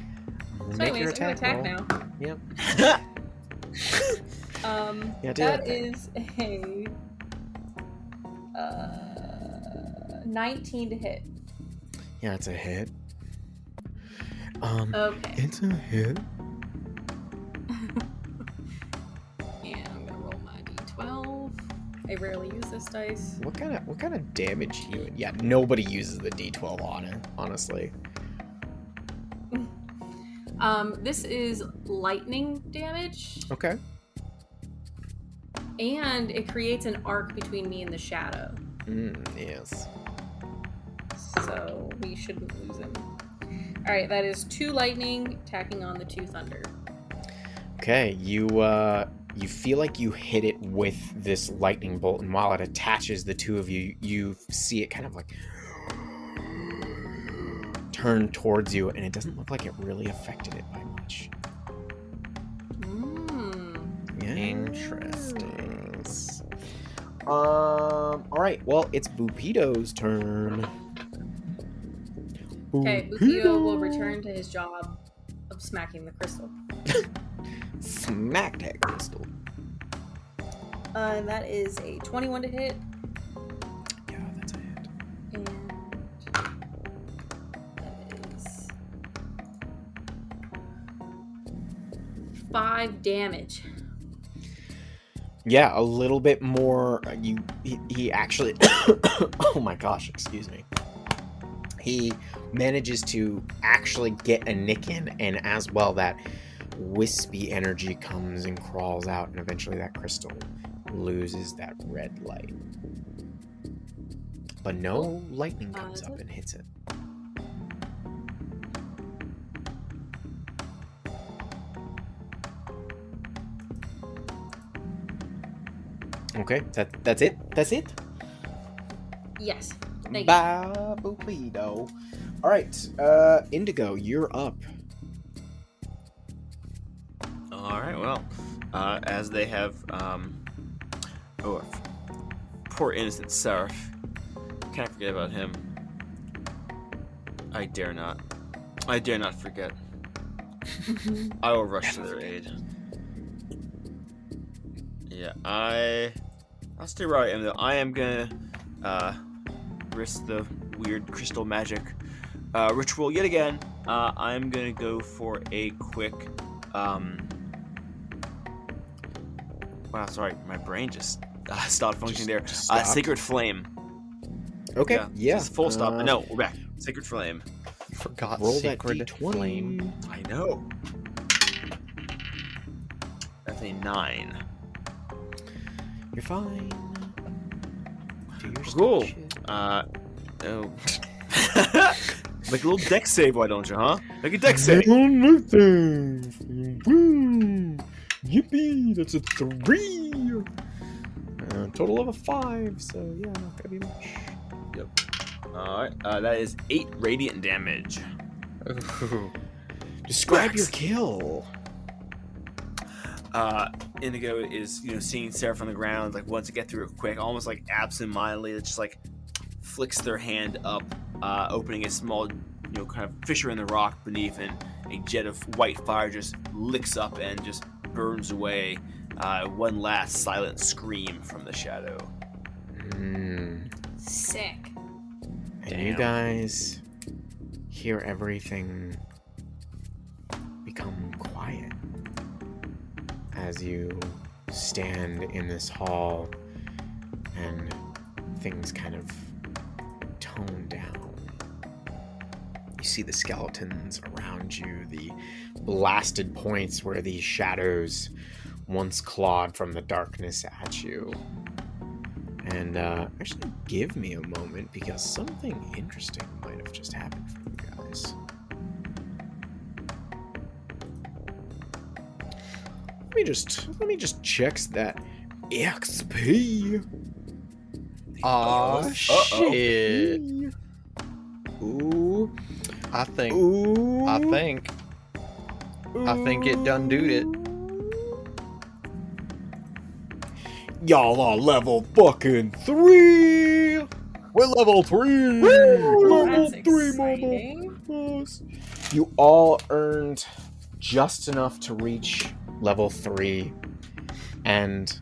make anyways, your I'm gonna attack roll. now. Yep. Yeah, do that thing. is a 19 to hit. Yeah, it's a hit. Okay. It's a hit. And I'm gonna roll my d12. I rarely use this dice. What kind of damage do you? Yeah, nobody uses the D12 on it, honestly. This is lightning damage, Okay. and it creates an arc between me and the shadow. Yes. So we shouldn't lose him. Alright, that is 2 lightning attacking on the 2 thunder. Okay, you feel like you hit it with this lightning bolt, and while it attaches the two of you, you see it kind of like turn towards you, and it doesn't look like it really affected it by much. Yeah. Interesting. Alright, well, it's Bupido's turn. Okay, Bupido will return to his job of smacking the crystal. Smack that crystal. And that is a 21 to hit. Yeah, that's a hit. And that is 5 damage. Yeah, a little bit more. He actually. Oh my gosh! Excuse me. He manages to actually get a nick in, and as well, that wispy energy comes and crawls out, and eventually that crystal loses that red light. But no lightning comes up and hits it. Okay, that's it? That's it? Yes. Thank you. Babupido. Alright, Indigo, you're up. Alright, well, as they have, poor innocent Seraph. Can't forget about him. I dare not. I dare not forget. I will rush to their aid. Yeah, I'll stay where I am, though. I am gonna, risk the weird crystal magic ritual yet again. I'm gonna go for a quick wow, sorry, my brain just stopped functioning there. Sacred Flame. Okay, yeah. Just full stop. No, we're back. Sacred Flame. Forgot Roll that Sacred D20. Flame. I know. That's a 9. You're fine. Do your Cool. shit. Oh. Make a little deck save, why don't you, huh? Make a deck save. Yippee! That's a 3. Total of a 5. So yeah, not gonna be much. Yep. All right. That is 8 radiant damage. Describe your kill. Indigo is, seeing Sarah from the ground, like wants to get through it quick, almost like absent-mindedly, it just like flicks their hand up, opening a small, kind of fissure in the rock beneath, and a jet of white fire just licks up and just burns away. One last silent scream from the shadow. Sick. And you guys hear everything become quiet as you stand in this hall and things kind of tone down. You see the skeletons around you, the blasted points where these shadows once clawed from the darkness at you. And actually give me a moment because something interesting might have just happened for you guys. Let me just check that XP. Aw, shit. Ooh. I think Ooh. it done doed it. Y'all are level fucking 3. We're level 3. Level That's 3, exciting. motherfuckers. You all earned just enough to reach level 3. And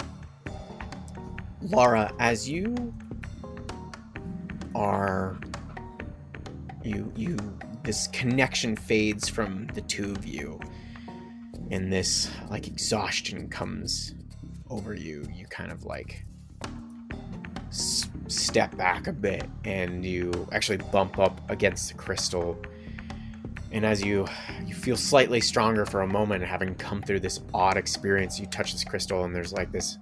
Laura, as you are this connection fades from the two of you, and this like exhaustion comes over you. You kind of like step back a bit, and you actually bump up against the crystal. And as you feel slightly stronger for a moment, having come through this odd experience, you touch this crystal, and there's like this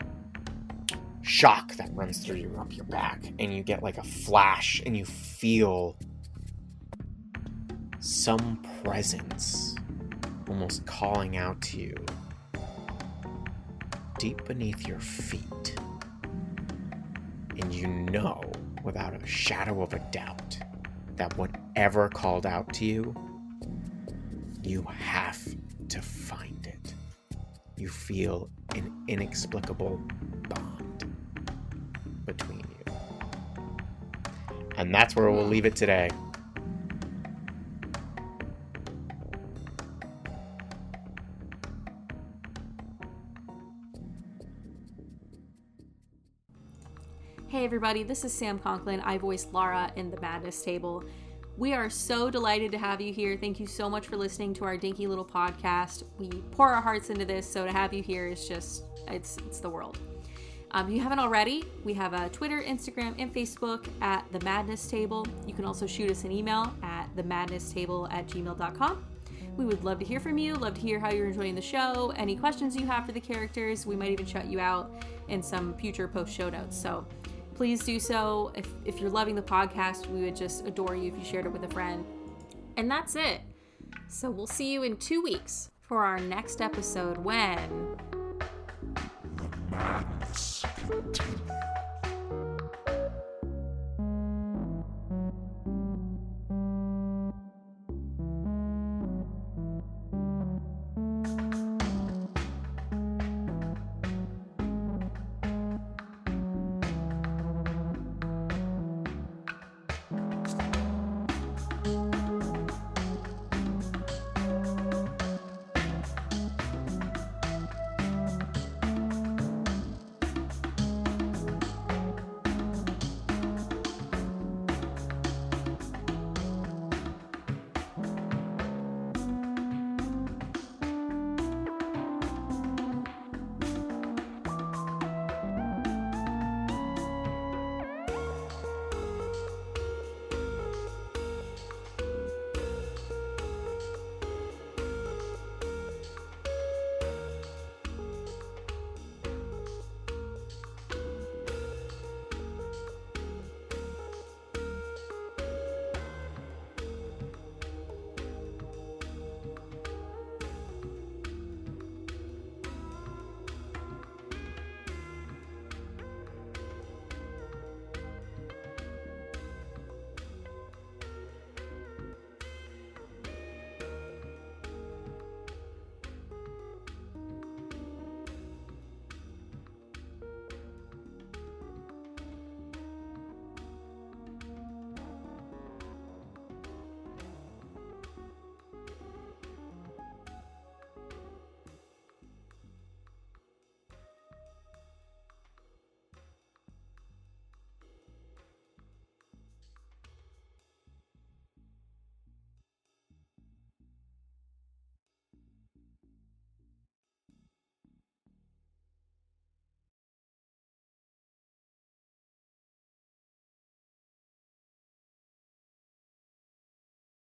shock that runs through you up your back, and you get like a flash, and you feel some presence almost calling out to you deep beneath your feet. And you know without a shadow of a doubt that whatever called out to you, you have to find it. You feel an inexplicable bond between you. And that's where we'll leave it today. Hey everybody, this is Sam Conklin. I voiced Lara in The Madness Table. We are so delighted to have you here. Thank you so much for listening to our dinky little podcast. We pour our hearts into this, so to have you here is just, it's the world. If you haven't already, we have a Twitter, Instagram, and Facebook at The Madness Table. You can also shoot us an email at themadnesstable@gmail.com. We would love to hear from you, love to hear how you're enjoying the show, any questions you have for the characters. We might even shout you out in some future post show notes. So please do so. If you're loving the podcast, we would just adore you if you shared it with a friend. And that's it. So we'll see you in 2 weeks for our next episode when... Madness continues.